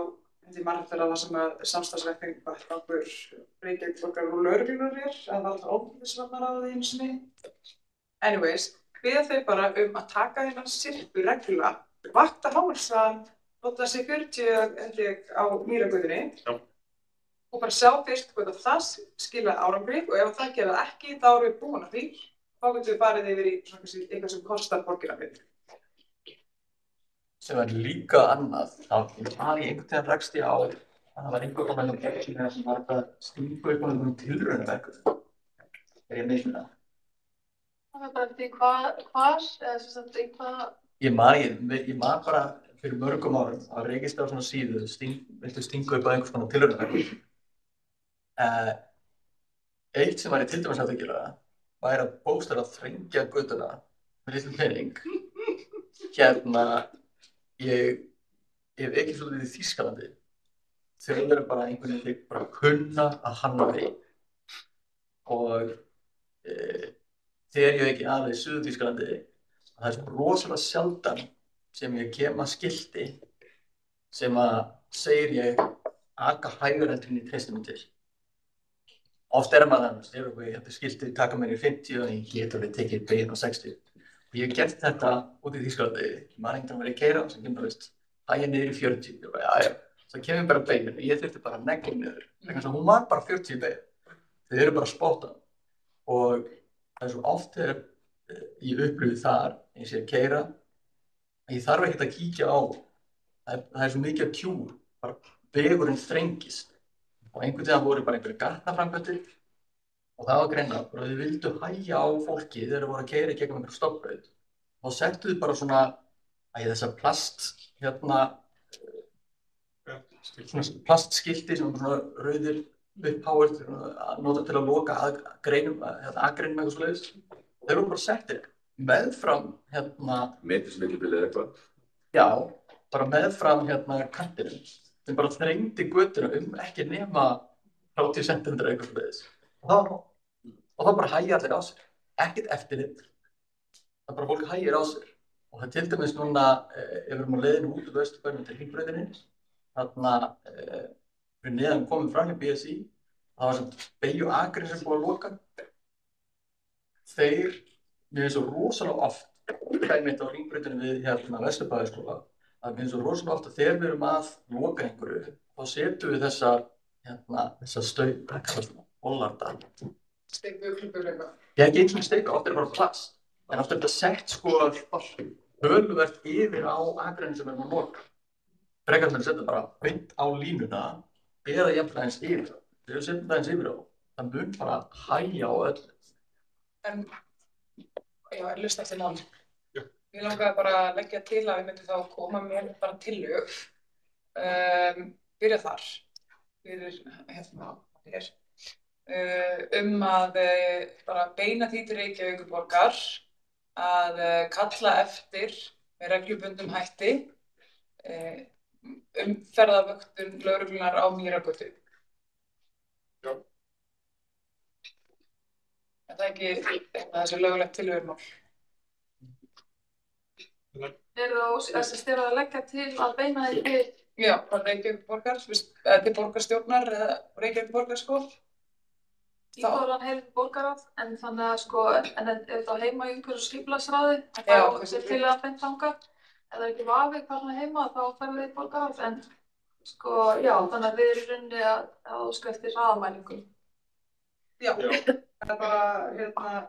því margt eftir að það sem að samstarfsvettning vettvangur Reykjavíkurborgar og lögreglunnar að valda ofbeldisvarnaráði einu sinni. Anyways, biðja þau bara að taka þennan sirpu reglulega, vakta hámarkshraðann, nota sig 40 held ég á Mýrargötunni og bara sjá fyrst hvort það skila árangri og ef það gera það ekki þá erum við búin að því. Þá getum við farið yfir í eitthvað sem kostar borgina fyrir. Sem er líka annað, þá var ég einhvern veginn rakst ég á að það var einhver konar sem var að stinga upp á einhverjum tilraunaverkum. Ég meina það. Það var bara því hvar, eða sem sagt eitthvað... Ég man bara fyrir mörgum árum að rekist á svona síðu, viltu stinga upp á einhvers konar tilraunaverkum. Eitt sem væri til dæmis hægt að gera væri að bókstaflega þrengja götuna með litlum pening. Ég hef ekki svolítið í Þýskalandi. Þeir eru bara einhvern veginn bara kunna að hanna veginn. Og þegar ég ekki aðeins í Suður-Þýskalandi, það er svona rosalega sjaldan sem ég kem að skilti sem að segir ég aka hægur heldur en ég treysti mig til. Oft maður annars, þetta skilti taka mér í 50 og ég get alveg tekið beyginn á 60. Og ég hef gert þetta út í Þýskalandi, maður einhvern veginn verið að keyra og sem kemur hægja niður í 40. Og já, það kemur bara beyginn og ég þurfti bara að negla niður. Þannig að hún var bara 40 beyginn. Þau eru bara að spotta. Og það er svo oft þegar ég upplifði þar, eins og ég að keyra, að ég þarf ekkert að kíkja á. Það er svo mikið að kjú, bara vegurinn þrengist. Og einhvern veginn voru bara einhverjir gatnaframkvæmdir og það var greinlega og þau vildu hægja á fólki þegar þau voru að keyra í gegnum einhverjum stofnbraut. Þá settu þau bara svona þessar plastskilti sem er svona rauðir uppháir að nota til að loka agreinum eitthvað svoleiðis. Þeir voru bara settir meðfram Metismillibili eða eitthvað? Já, bara meðfram kantinum. Þeim bara þrengdi götuna ekki nema 30 cm eitthvað svoleiðis. Og þá bara hægja allir á sér. Ekkert eftirlit. Það bara fólk hægir á sér. Og það til dæmis núna, ef við erum á leiðinu út úr Vesturbænum til Hringbrautinni, þarna fyrir neðan komum fram í BSI, það var sem beygju akrein sem búið að loka. Þeir, mér finnst svo rosalega oft, mitt á Hringbrautinni við Vesturbæjarskóla, að mér finnst svo rosalega oft að þegar við erum að loka einhverju, þá setjum við þessa bollardal. Steikbuklubur eitthvað. Ég ekki eins og steik, oft bara plast. En oft þetta sett sko töluvert yfir á akreinu sem með nota. Frekar með að setja bara beint á línuna eða jafnvel aðeins yfir. Þegar við setjum það aðeins yfir á, það mun bara hægja á öllu. En, já, lust eftir mál. Ég langaði bara að leggja til að við myndum þá koma með bara tillög. Byrja þar, fyrir hér. Að bara beina því til Reykjavíkurborgar að kalla eftir með reglubundnum hætti umferðarvöktun lögreglunnar á Mýrargötu. Já. Er það ekki þessi lögulegt tilhöfumál? Þið að leggja til að beina því til? Já, bara Reykjavíkurborgar, til borgarstjórnar eða Reykjavíkurborgar sko. Íbúðan heilir borgarráð, en þannig að sko, en ef það heima í einhverju skipulagsráði, þá er til að beint þangað. Ef það ekki vafi hvað það heima, þá ferðu þið í borgarráð, en sko, já, þannig að við erum í rauninni að óska eftir hraðamælingum. Já, það er bara,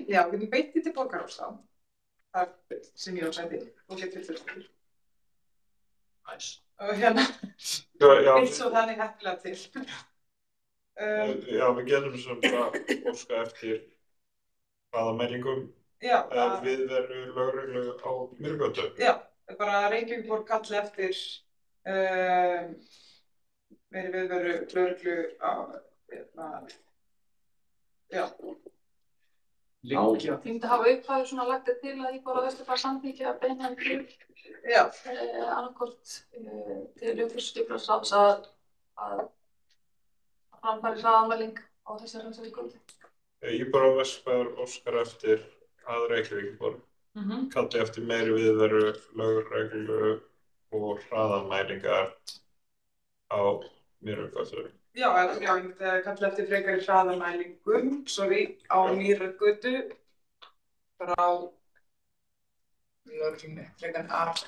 já, við erum beintið til borgarráðs þá. Það er sem ég á sæti og getur fyrirstæður. Næs. Og eins og þannig heppilega til. Já, við getum sem bara óska eftir hraðamælingum ef við verum lögreglu á Mýrargötu. Já, bara Reykjavíkurborg kalli eftir meiri viðveru lögreglu á, já. Ég myndi hafa uppfæður svona lagt til að Íbúar á Vesturbæ samþykki að beina til annarkvort til umhverfisskipulagsráðs að framfæri hraðamæling á þessari götu. Íbúar á Vesturbæ óskar eftir að Reykjavíkurborg kalli eftir meiri viðveru lögreglu og hraðamælingar á Mýrargötu. Já, ég myndi kalla eftir frekari hraðamælingum, á Mýrargötu frá lögreglunni, frekar að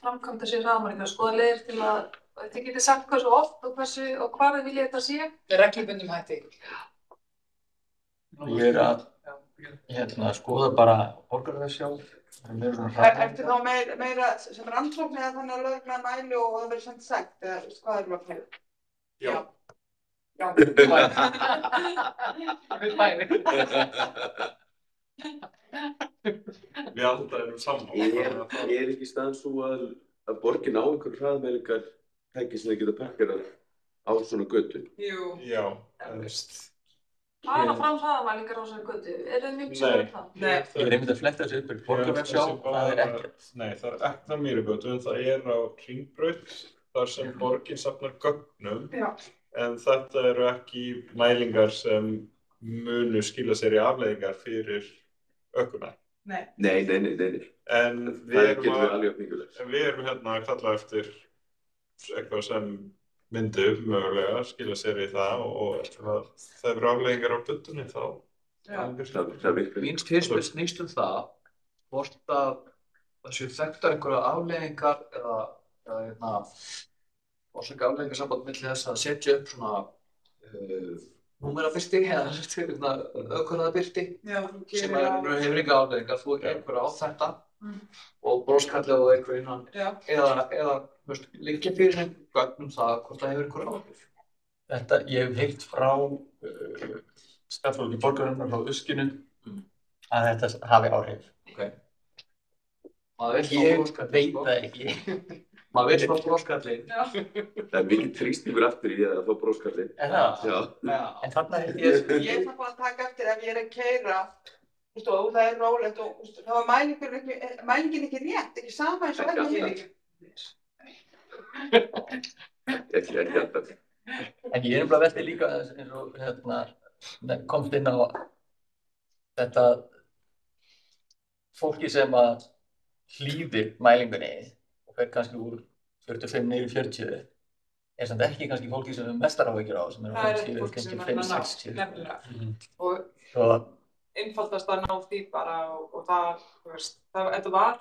framkvæmda sér hraðamælingar, skoða leiðir til að þið getið sagt hversu oft og hvar þið viljið þetta sé. Með reglubundum hætti. Ég að skoða bara borgarráðsjá. Ertu þá meira sem rannsókn eða þannig að lögreglan mæli og það verður sendt sekt, eða hvað erum við að fæða? Já. Já. Við bæði. Við alltaf erum saman. Ekki staðan svo að borgin á einhverjum hraðamælingar tæki sem þið geta parkerað á svona götu? Jú. Já, Fara fram hraðamælingar á þessari götu, þið mjög sem það? Nei. Ég einmitt að fletta þessu upp í borgarráðsjá, það ekkert. Nei, það ekki á Mýrargötu, en það á Hringbraut, þar sem borgin safnar gögnum. Já. En þetta eru ekki mælingar sem munu skila sér í afleiðingar fyrir ökumenn. Nei. Nei. En Það getur verið alveg mikilvægt. við erum að kalla eftir eitthvað sem myndi mögulega skila sér í það og það eru afleiðingar á butunni þá. Það virkar. Mín fyrirspurn snýst það hvort að það séu þekktar einhverja afleiðingar eða orsaka afleiðingarsamband milli þess að setja upp svona númerabirti eða ökunaðabirti sem hefur enga afleiðingar, þú ekki einhverja á þetta og broskalli og einhver innan eða liggja fyrir einhver gögn það hvort það hefur einhverja áhrif. Þetta, ég hef heyrt frá starfsfólki borgarinnar frá Uskinu að þetta hafi áhrif. Okay. Ég veit það ekki. Maður vill fá broskallin. Það er mikið þrýstingur aftur í að fá broskallin. En það? Já. En þarna held ég Ég þarf bara að taka eftir ef ég er að keyra og það er rólegt og þá er mælingin ekki rétt, ekki sama eins og ekki. Ekki alltaf. En ég bara velti líka eins og komst inn á þetta fólki sem að hlýðir mælingunni og fer kannski úr 45 niður í 40 samt ekki kannski fólki sem mestar áhyggjur á sem eru 50, kannski 5-60. Nefnilega. Og einfaldast að ná því bara og það, þetta var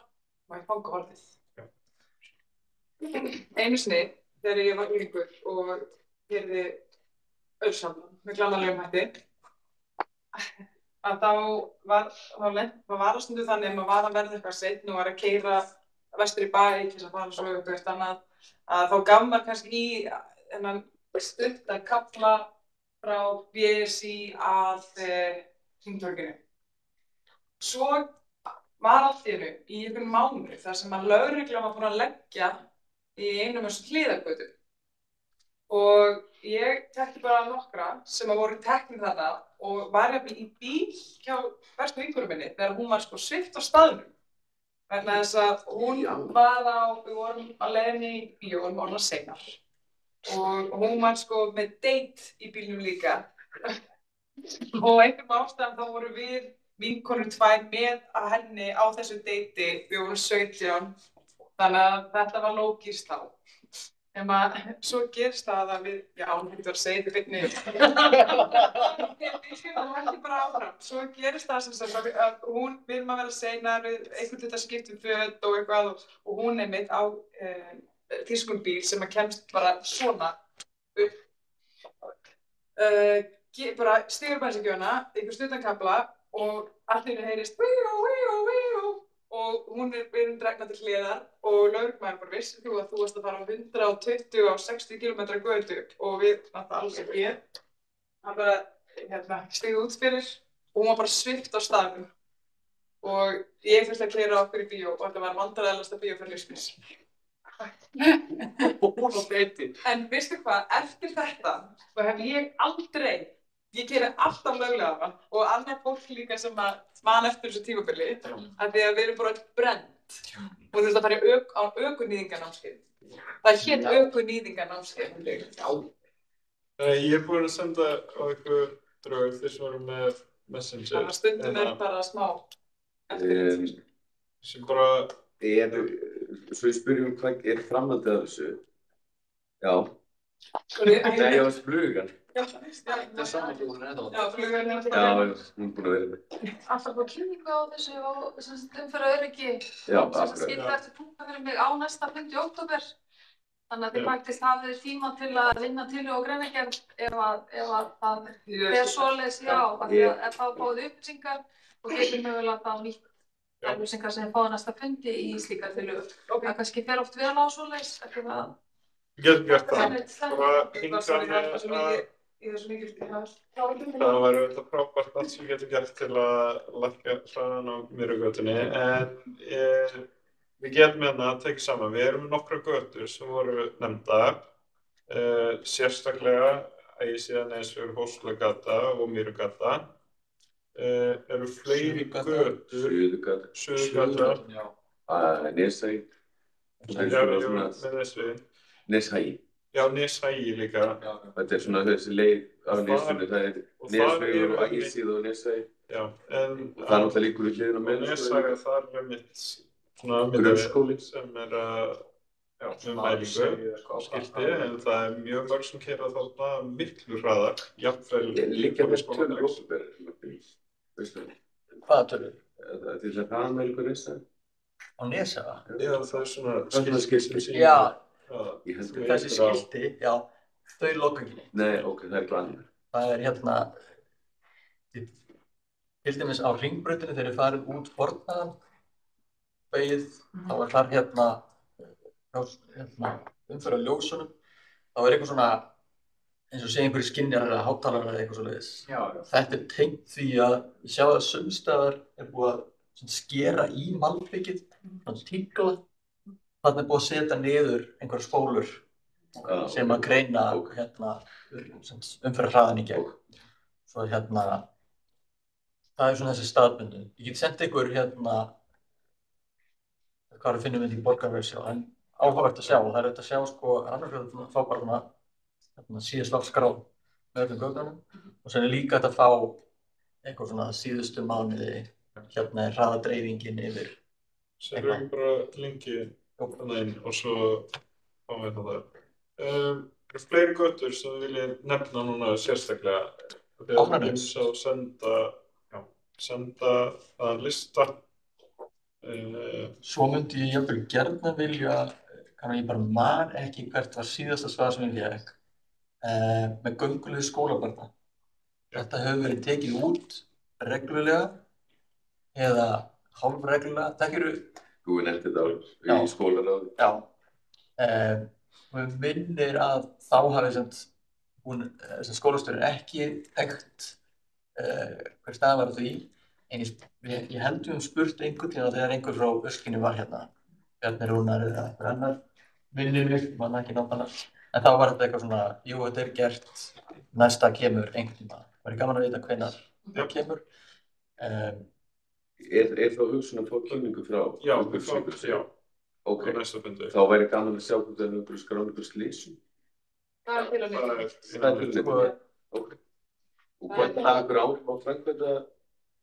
fangahorfið. Einu sinni þegar ég var yngur og gerði auðsamlan með glannalegum hætti, að þá var að stundu þannig að maður var að verða eitthvað seinna og var að keyra vestur í bæ til þess að fara svo eitthvað annað, að þá gaf maður kannski í þennan stutta kafla frá BSI að Hringtorginu. Svo var allt í einu í einhvern mánuð þar sem að lögreglan var búin að leggja í einum af þessum hliðargötum. Og ég tekki bara nokkra sem að voru teknir þarna og var jafnvel í bíl hjá bestu vinkonu minni þegar hún var sko svipt á staðnum. Vegna þess að hún var við vorum á leiðinni í bíó, vorum orðnar seinar. Og hún var sko með date í bílnum líka. Og einhverjum ástæðum þá voru við vinkonur tvær með að henni á þessu deiti, við vorum 17, þannig að þetta var lógist þá. En svo gerist það að við, hún hefði verið að segja þetta byrni. Við heldum bara áfram. Svo gerist það sem sagt að við erum að vera seinar, einhvern hluta skiptum föt og eitthvað og hún einmitt á þýskum bíl sem að kemst bara svona upp. Bara stígur bensíngjöfina, einhver stuttan og allt í einu heyrist og hún við erum dregnar til hliðar og lögreglumaðurinn bara vissi þú að þú varst að fara 120 á 60 km götu og við náttúrulega alls ekki. Hann bara stígu út fyrir og hún var bara svipt á staðnum og ég þurfti að keyra okkur í bíó og þetta var vandræðalegasta bíó fyrir lífs míns. En veistu hvað, eftir þetta þá hef ég aldrei ég geri alltaf löglega og annað fólk líka sem að man eftir þessu tímabili að því að við erum bara öll brennd og þú veist að fara á ökunýðinganámskeið. Það hét ökunýðinganámskeið. Ég er búinn að senda á ykkur drög þeir sem voru með Messenger. Þannig að stundum bara smá eftir sem bara Svo ég spyrjum hvað framhaldið af þessu? Já. Nei, ég var flugan. Það saman flugan ennþá. Já, flugan ennþá. Já, hún er búin að vera með. Alltaf búið kynningu á þessu og umferðaröryggi. Já, akkurat. Sem skildi eftir punkta fyrir mig á næsta fundi í október. Þannig að þið faktisk hafið tíma til að vinna tillögu og greinargerð ef að það fer svoleiðis ef það fáið upplýsingar og getur mögulega þá nýtt upplýsingar sem fáið næsta fundi í slíkar tillögu. Það kannski fer oft vel á svoleiðis eftir að Við getum gert það. Bara hingað með það væri auðvitað frábært allt sem við getum gert til að lækka hraðann á Mýrugötunni en við getum tekið saman. Við erum með nokkrar götur sem voru nefndar, sérstaklega Ægisíðanesvegur, Hóslagata og Mýrugata. Eru fleiri götur, Suðurgata, Neshagi. með Nesveginn. Neshagi. Já, Neshagi líka. Þetta svona þessi leið af Nesveginu, það Nesvegur og Ægisíða og Neshagi. Já, en það náttúrulega líkur við hliðina með Neshagi þar mitt svona grunnskóli sem með mælingu skilti, en það mjög mörg sem keyra þarna miklu hraðar, jafnvel liggja með tölur okkur, veistu? Hvaða tölur? Til þess að hraðamælingu Neshagi. Á Neshagi? Já, það svona skilti. Já, þessi skilti, já, þau loka ekki neitt. Nei, ok, það glanir. Það til dæmis á Hringbrautinni þegar þið farið út Fornaðan beygið, þá þar umferð á ljósunum, þá eitthvað svona eins og segja einhverju skynjarar eða hátalarar eða eitthvað svoleiðis. Þetta tengt því að ég sjá að sumstaðar búið að skera í malbikið, tíkla. Þarna búið að setja niður einhverjar spólur sem að greina umferðarhraðann í gegn. Svo það svona þessi staðbundin. Ég get sent ykkur hvað við finnum í borgarversjá, en áhugavert að sjá. Það auðvitað að sjá Hafnarfjörður fá bara síðast skráð með öllum gögnunum og sem líka hægt að fá eitthvað svona síðustu mánuði hraðadreifingin yfir. Setjum við bara linki þannig inn og svo fáum við það. Eru fleiri götur sem við viljum nefna núna sérstaklega þegar við getum senda að lista. Svo myndi ég jafnvel gjarnan vilja ég bara man ekki hvert var síðasta svar sem ég fékk með gönguleið skólabarna. Þetta hefur verið tekið út reglulega eða hálfreglulega. Þekkirðu? Þú nefndi þetta í skólaráði. Já. Mér minnir að þá hafi skólastjórinn ekki þekkt hver staðan var á því, en ég held við spurt einhvern tíma þegar einhver frá Öskjunni var hérna, Bjarni Rúnar eða einhver annar, minnir mig, man ekki náttúrulega, en þá var þetta eitthvað svona, jú, þetta er gert, næsta kemur einhvern tíma. Það væri gaman að vita hvenær það kemur. Er þá hugsun að fá kynningu frá? Já. Ok, næsta fundi. þá væri gaman að sjá hvort það er einhverju skráningu slysum. Það til að mynda. Það er til að mynda. Ok. Og hvernig það einhver áhrif á framkvæmda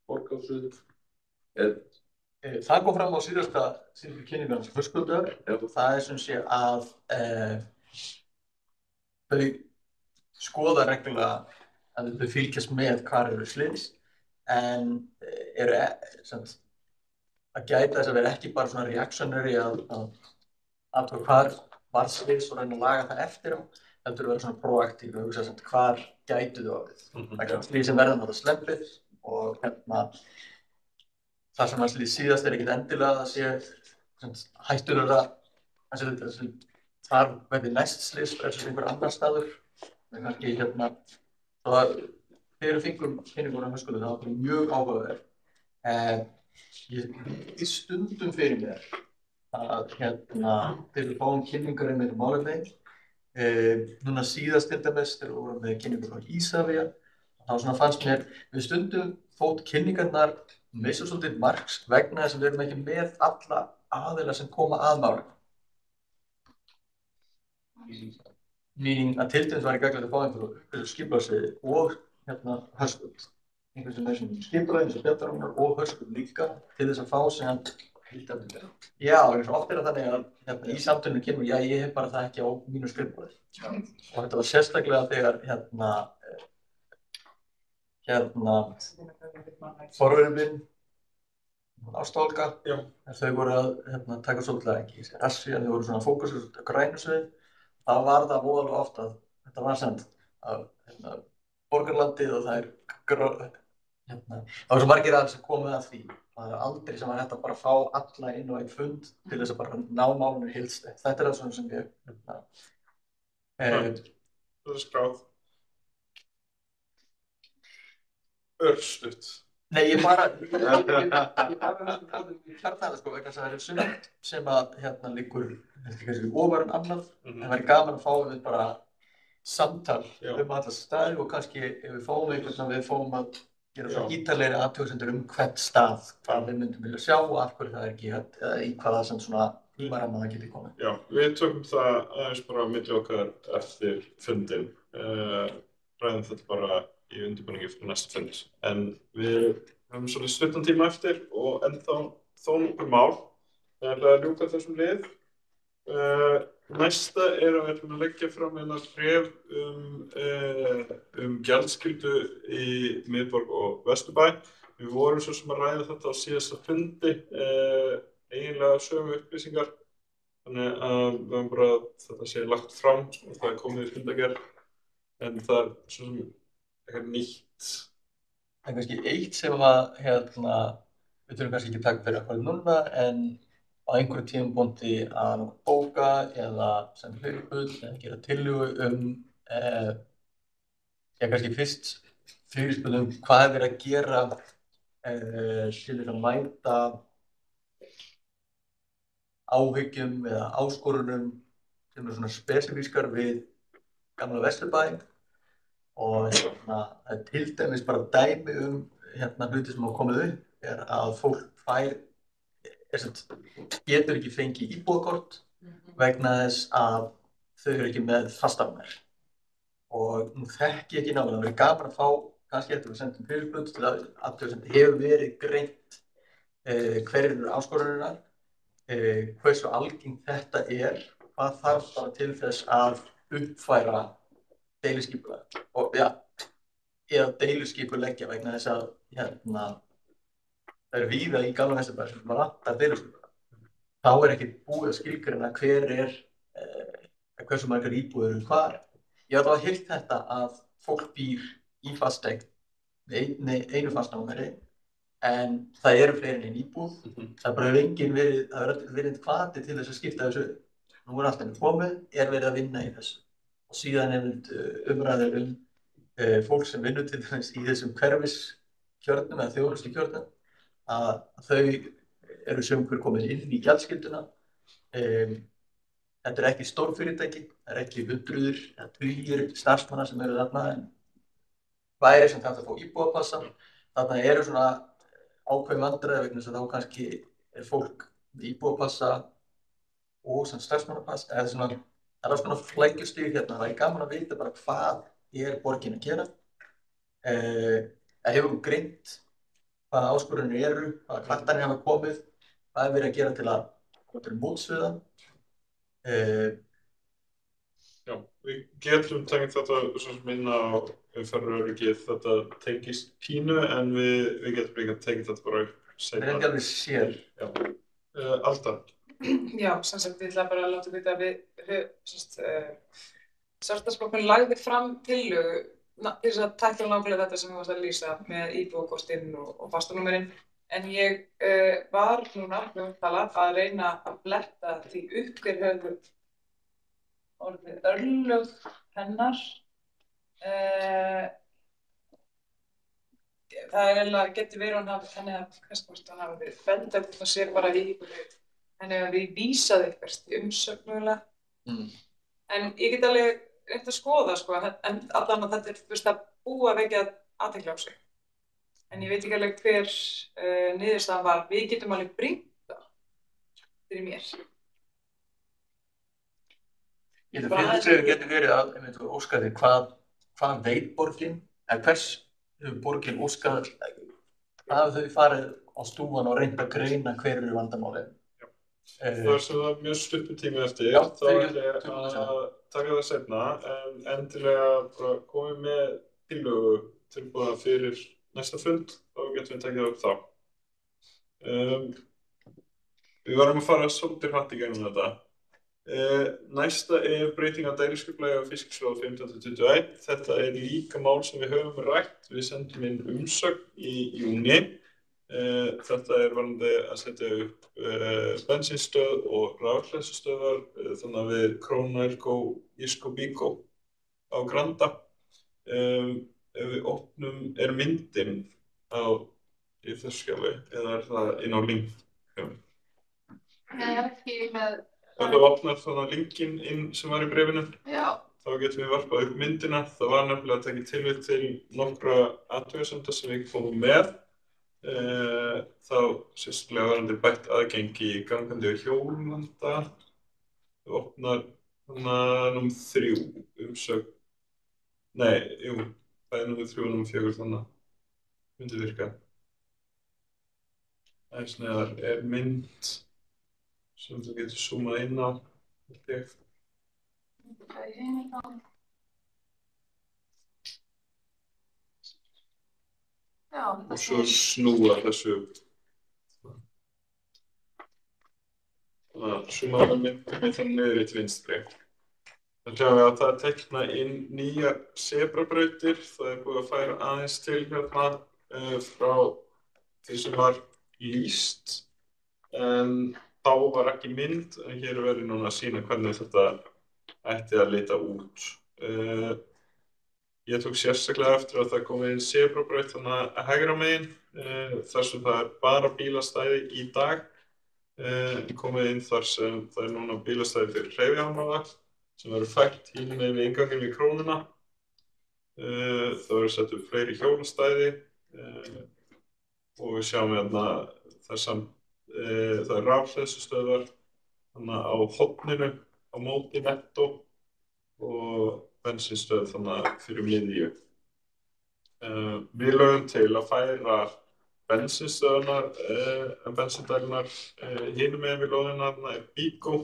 borgarsöðu? Það kom fram á síðustu kynningu hans Höskuldur. Það er sem sé að þau skoða reglulega að þau fylgjast með hvar eru slys, en eru að gæta þess að vera ekki bara svona reactionary að athuga hvar var slys og reyna að laga það eftir á, heldur að vera svona proaktív og hugsa hvar gætu þau á við. Vegna slysið verða náttúrulega slempið og það sem að slys síðast er ekkert endilega að sé hættulegra að þar verði næst slys versus einhver annar staður. Það er kannski þegar við fengum kynninguna Höskuldur, það var mjög áhugaverð. Ég stundum fyrir mér að þegar við fáum kynningar með málefni, núna síðast til dæmis þegar við vorum með kynningar frá Ísafía, þá fannst mér við stundum þótt kynningarnar missa svolítið marks vegna þess að við erum ekki með alla aðila sem koma að málefni. Meaning að til dæmis var í gagnlegt að fá einhverju skipulagssviði og Höskuld. Einhver sem er sem skipulaginn sem Bjarni Rúnar og Höskuld líka til þess að fá sem já, oft er það þannig að í samtölunum kemur, já, ég hef bara það ekki á mínu skipulagi. Og þetta var sérstaklega þegar forverðin minn, Ásta Olga, þau voru að taka svolítið ekki rassi, þau voru svona fókusur á grænu sviði. Þá var það voðalega oft að þetta var sent af borgarlandið og það var svo margir aðeins sem komið að því. Það aldrei sem var hægt að bara fá alla inn á einn fund til þess að bara ná málinu heildstætt. Þetta er það svona sem ég Það er skráð. Örstutt. Nei, ég bara klarnaði vegna þess að það er sumt sem að liggur kannski ofar en annað. Það væri gaman að fá við bara samtal alla staði og kannski ef við fáum einhvern við fáum að gera svo ítarlegri athugasemdir hvern stað, hvað við myndum vilja sjá og af hverju það er ekki hægt eða í hvaða sem svona tímaramma það geti komið. Já, við tökum það aðeins bara á milli okkar eftir fundinn. Ræðum þetta bara í undirbúningi fyrir næsta fund. En við höfum svolítið stuttan tíma eftir og ennþá þó nokkur mál. Það er að ljúka þessum lið. Næsta er að við ætlum að leggja fram bréf gjaldskyldu í miðborg og Vesturbæ. Við vorum svo sem að ræða þetta á síðasta fundi, eiginlega sömu upplýsingar. Þannig að við höfum bara að þetta sé lagt fram og það er komið í fundargerð. En það er svo sem eitthvað nýtt. Það er kannski eitt sem að við þurfum kannski ekki taka fyrir akkur núna, en á einhverju tímapunkti að bóka eða senda fyrirspurn eða gera tillögu kannski fyrst fyrirspurn hvað er verið að gera til þess að mæta áhyggjum eða áskorunum sem eru svona spesifískar við gamla Vesturbæ og það er til dæmis bara dæmi hluti sem hafa komið upp er að fólk getur ekki fengið íbúðakort vegna þess að þau eru ekki með fastanúmer og nú þekki ég ekki nákvæmlega, það verður gaman að fá kannski eftir að senda fyrirspurn til að athuga hefur verið greint hverjir eru áskoranirnar, hversu algengt þetta er, hvað þarf bara til þess að uppfæra deiliskipulag og eða deiliskipuleggja vegna þess að það er víða í gamla Vesturbæ sem vantar deiliskipulag. Þá er ekki búið að skilgreina hver er hversu margar íbúðir eru hvar. Ég hef alveg heyrt þetta að fólk býr í fasteign með einu fastnúmeri en það eru fleiri en einn íbúð. Það er bara það hefur verið hvati til þess að skipta þessu. Nú er allt henni komið, verið að vinna í þessu. Og síðan umræður fólk sem vinnur til dæmis í þessum hverfiskjörnum eða þjónustukjörnum að þau eru sum hver komin inn í gjaldskylduna. Þetta er ekki stórfyrirtæki, það er ekki hundruður eða tugir starfsmanna sem eru þarna en væri sem þetta að fá íbúðapassa. Þarna eru svona ákveðin vandræði vegna þess að þá kannski er fólk með íbúðapassa og sem starfsmannapass eða svona, það er alls konar flækjustig hérna. Það er gaman að vita bara hvað borgin að gera. Það hefur greint hvaða áskorunir eru, hvaða kvartanir hafa komið, hvað er verið að gera til að koma til móts við það. Já, við getum tengt þetta svo sem inn á umferðaröryggið, þetta tengist pínu en við getum líka tengt þetta bara Það er ekki alveg sér. Já. Alda. Já, sem sagt, ég ætla bara að láta vita að Sjálfstæðisflokkurinn lagði fram tillögu til þess að tækla nákvæmlega þetta sem við varst að lýsa með íbúðarkostinn og fastanúmerin. En ég var núna að reyna að bletta því upp hver höfðu orðið örlög hennar. Það er eiginlega, getur verið henni að kannski hann hafi verið bent að það sé bara í henni að við vísaði eitthvað í umsögnulega. En ég get alveg reynt að skoða, sko, en allan að þetta er að búa að vekja athygli á sig. En ég veit ekki alveg hver niðurstaðan var. Við getum alveg brýnt það fyrir mér. Ég held að fyrirtækið getur verið að óska því hvað veit borgin, eða hvers hefur borgin óskað, hvað hafa þau farið á stúfan og reynt að greina hver eru vandamálin. Það sem það mjög stuttur tími eftir, þá er ég að taka það seinna, en endilega bara komið með tillögu tilbúða fyrir næsta fund, þá getum við tekið það upp þá. Við varum að fara svolítið hratt í gegnum þetta. Næsta er breyting á dælisskipulagi á Fiskislóð 1521. Þetta er líka mál sem við höfum rætt. Við sendum inn umsögn í júní. Þetta er varðandi að setja upp bensínstöð og rafhleðslustöðvar þannig að við Krónelco, Isco, Bico á Granda. Ef við opnum, er myndin í þessu skjali eða er það inn á link? Nei, ég er ekki með... Ef þú opnar þannig linkinn inn sem var í bréfinu, þá getum við varpað upp myndina. Það var nefnilega að taka tillit til nokkra athugasemda sem við komum með. Þá sérstaklega varðandi bætt aðgengi gangandi og hjólanda. Þú opnar númer 3 umsögn. Nei, það er númer 3 og númer 4 þannig að myndi virka. Aðeins neðar er mynd sem þú getur zoomað inn á. Og svo snúa þessu upp. Zooma myndinni þannig niður til vinstri. Það sjáum við að það teikna inn nýjar sebrabrautir. Það er búið að færa aðeins til hérna frá því sem var lýst. En þá var ekki mynd, en hér er verið núna að sýna hvernig þetta ætti að lita út. Ég tók sérstaklega eftir að það komið inn sebrabraut þannig að hægra megin, þar sem það er bara bílastæði í dag. Komið inn þar sem það er núna bílastæði fyrir hreyfihjálmaða, sem verður fært hínum megin við innganginn við Krónuna. Það verður sett upp fleiri hjólastæði og við sjáum hérna það er rafhleðslustöðvar á horninu á móti Netto og bensínstöð þannig fyrir miðju. Við lögum til að færa bensínstöðunar, bensíndælunar hinum megin við lóðina þarna er Bico.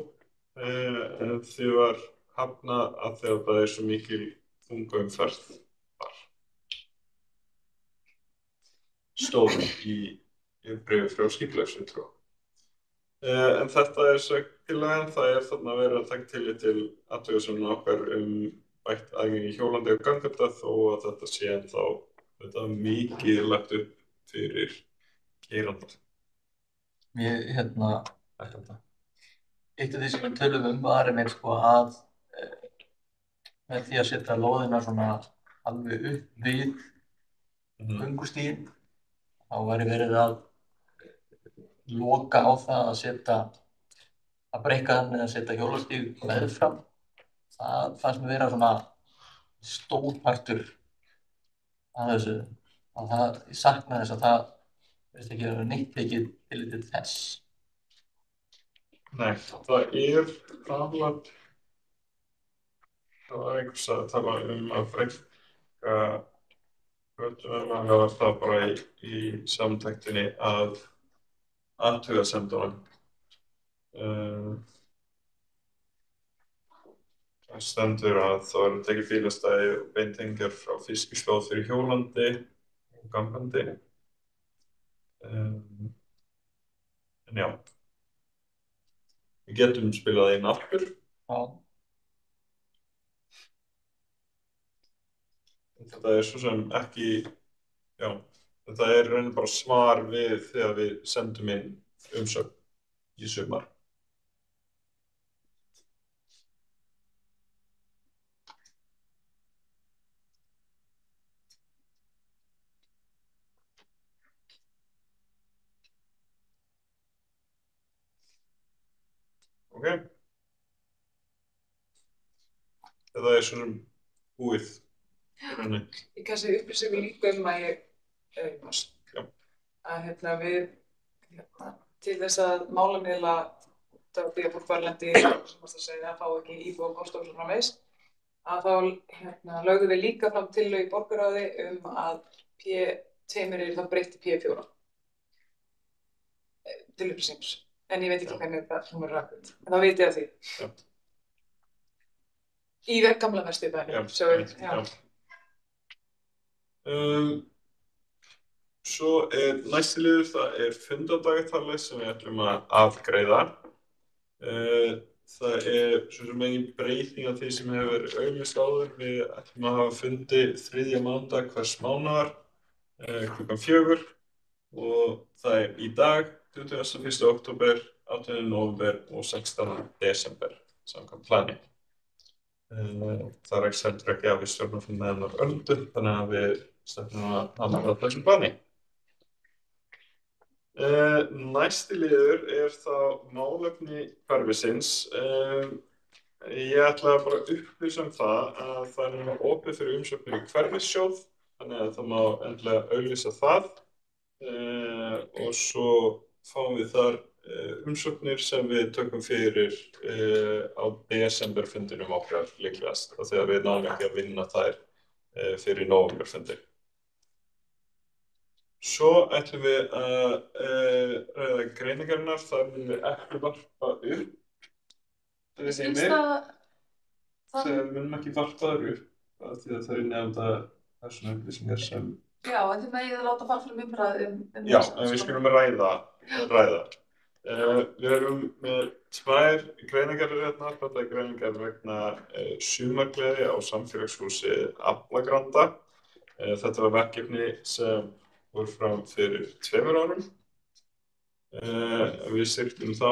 Því var hafnað að þegar það er svo mikil þungaumferð þar. Stóð í bréfi frá skipulagsfulltrúa. En þetta tillagan, það þarna verið að taka tillit til athugasemda okkar bætt aðgengi hjólandi og gangandi þó að þetta sé ennþá mikið lagt upp fyrir keyranda. Ég, eitt af því sem við tölum var einmitt sko að með því að setja lóðina svona alveg upp við göngustíginn, þá væri verið að loka á það að breikka hann eða setja hjólastíg meðfram. Það fannst mér vera svona stór partur af þessu. Ég sakna þess að það verðist ekki vera neitt tekið tillit til þess. Nei, það var einhvers að tala að breikka götuna, það var það bara í samtæktinni að athugasemdunum. Það stendur að það var tekið bílastæði og beintengingar frá fiskislóð fyrir hjólandi og gangandi. En já, við getum spilað inn aftur. Já. Þetta svo sem ekki, já, þetta raunin bara svar við þegar við sendum inn umsögn í sumar. Ok. Þetta svo sem búið. Ég kannski upplýsi ykkur líka að ég að við til þess að málamiðla það að fólk var lendi sem að segja að fá ekki íbúð og góðstofur framvegis að þá lögðum við líka fram tillögu í borgarráði að P2 þá breytt í P4 til upplýsings, en ég veit ekki hvernig það er rakið, en þá veit ég að því. Í gamla Vesturbænum, Svo næsti liður, það fundardagatalið sem við ætlum að afgreiða. Það svo sem engin breyting af því sem hefur verið auglýst áður. Við ætlum að hafa fundi 3. mánudag hvers mánaðar klukkan 4 og það í dag, 21. október, 18. nóvember og 16. desember samkvæmt plani. Það ekki heldur ekki að við stjórnum fyrir meðan öldu, þannig að við stefnum að hafa þessum plani. Næsti liður þá málefni hverfisins. Ég ætla bara að upplýsa það að það núna opið fyrir umsóknir í hverfissjóð, þannig að það má endilega auglýsa það og svo fáum við þar umsóknir sem við tökum fyrir á desemberfundinum okkar líklegast, þegar við náum ekki að vinna þær fyrir nóvemberfundi. Svo ætlum við að ræða greiningarinnar, þar munum við ekki varpa upp. Við munum ekki varpa þar upp, því að það nefnda persónu upplýsingar sem... Já, en þið megið að láta fara fyrir umræðu Já, en við skulum ræða. Við erum með 2 greiningarir hérna, þetta greiningar vegna sumargleði á samfélagshúsi Aflagranda. Þetta var verkefni sem voru fram fyrir 2 árum. Við styrktum þá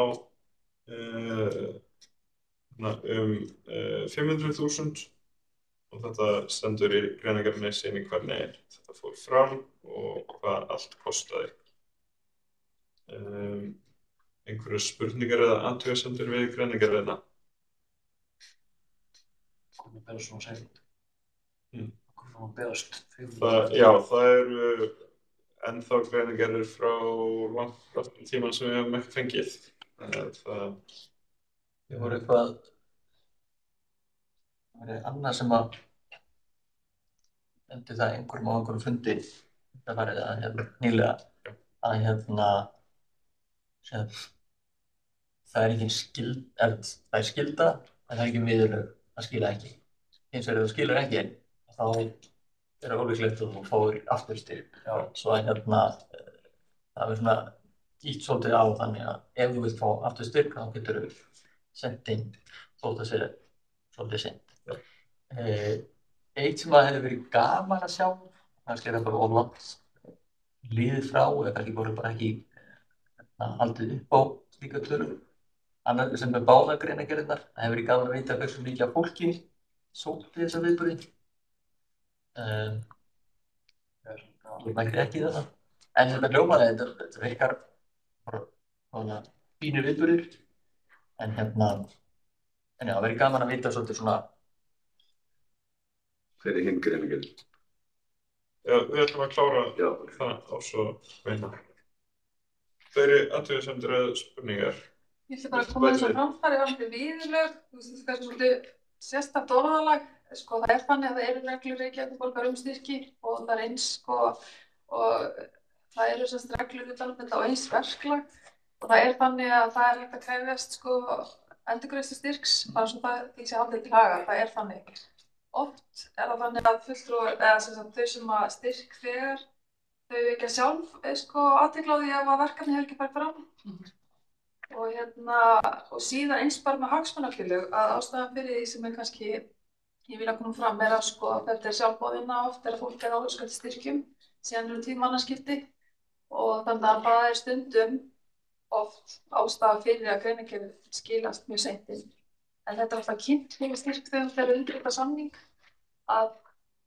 500.000 og þetta stendur í greiningarinni sýning hvernig þetta fór fram og hvað allt kostaði. Einhverjar spurningar eða athugasemdir við greiningarina? Hvernig berst svona seint? Hvernig berst? Já, það eru ennþá greiningarir frá langt tíman sem við hefum ekki fengið. Við voru eitthvað annað sem að nefndi það einhverjum á einhverjum fundi þetta farið að nýlega að það engin skylda, það skylda en það ekki viðurlög að skila ekki. Hins vegar ef þú skilur ekki þá ólíklegt að þú fáir afturstyrk. Svo að það svona ítt svolítið á þannig að ef þú vilt fá aftur styrk þá getur þú sendt inn þótt að sé svolítið seint. Eitt sem að hefur verið gaman að sjá, kannski það bara oflant liðið frá eða kannski bara ekki haldið upp á slíka tölur. Annar sem er báðar greinargerðirnar, það hefur verið gaman að vita hversu mikið af fólki sótti þessa viðburði. Ég mætti ekki það. En þetta hljómaði, þetta virkar bara fínir viðburðir. En já, það verið gaman að vita svolítið svona. Hver hinn greinargerðin? Já, við ætlum að klára það og svo veina. Fleiri athugasemdir eða spurningar? Ég ætla bara að koma þess að framfæri varðandi viðurlög. Það er svolítið sérstakt orðalag. Sko, það er þannig að það eru reglur Reykjavíkurborgar styrki og það er eins og það eru semst reglur utan um þetta og eins verklag og það er þannig að það er hægt að krefjast sko endurgreiðslu styrks bara svo það því sé haldið til haga. Það er þannig. Oft er það þannig að fulltrúar eða sem sagt þau sem að styrk þegar þau ekki sjálf sko athygli á því ef að verkefni hefur ekki farið fram. Og síðan eins bara með hagsmunafélög að ástæðan fyrir því sem er kannski ég vil að koma fram að sko þetta er sjálfboðvinna oft að fólk er áskalt styrkjum síðan eru 10 mannaskipti og þannig að það er stundum oft ástæða fyrir að greinargerð skilast mjög seint inn. En þetta er alltaf kynnt fyrir styrk þegar þeir undirrita samning að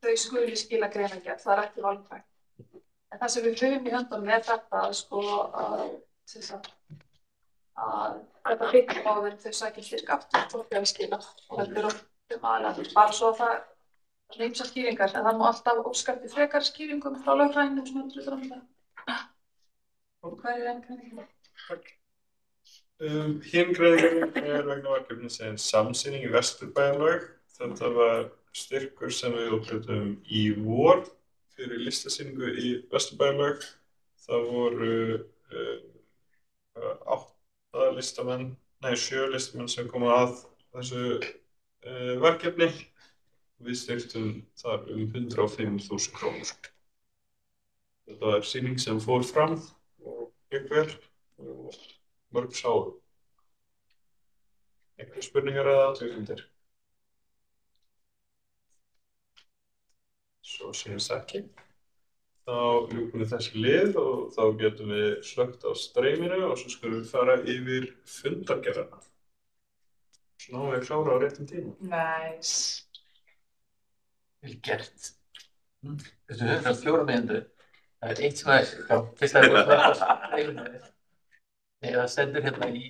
þau skuli skila greinargerð, það er ekki valkvægt. En það sem við höfum í höndunum er þetta sko að þetta byggir á þeim þau sækja styrk aftur og þau skila og þetta er oft bara svo að það er ýmsar skýringar en það má alltaf óska eftir frekari skýringum frá lögfræðingnum sem heldur utan um það. Og hver er enn greiningin? Takk. Hinn greiningin er vegna verkefni sem samsýning í Vesturbæjarlaug. Þetta var styrkur sem við úthlutum í vor fyrir listasýningu í Vesturbæjarlaug. Það voru 7 listamenn sem komu að þessu verkefni. Við styrktum þar 105.000 krónur. Þetta var sýning sem fór fram og gekk vel og mörg sáu. Einhverjar spurningar eða athugasemdir? Svo sést ekki. Þá ljúkum við þessi lið og þá getum við slökkt á streyminu og svo skulum við fara yfir fundargerðina. Svo náum við að klára á réttum tíma. Nice. Vel gert. Við höfum 4 mínútur. Það er eitt sem fyrst að það er það stendur hérna í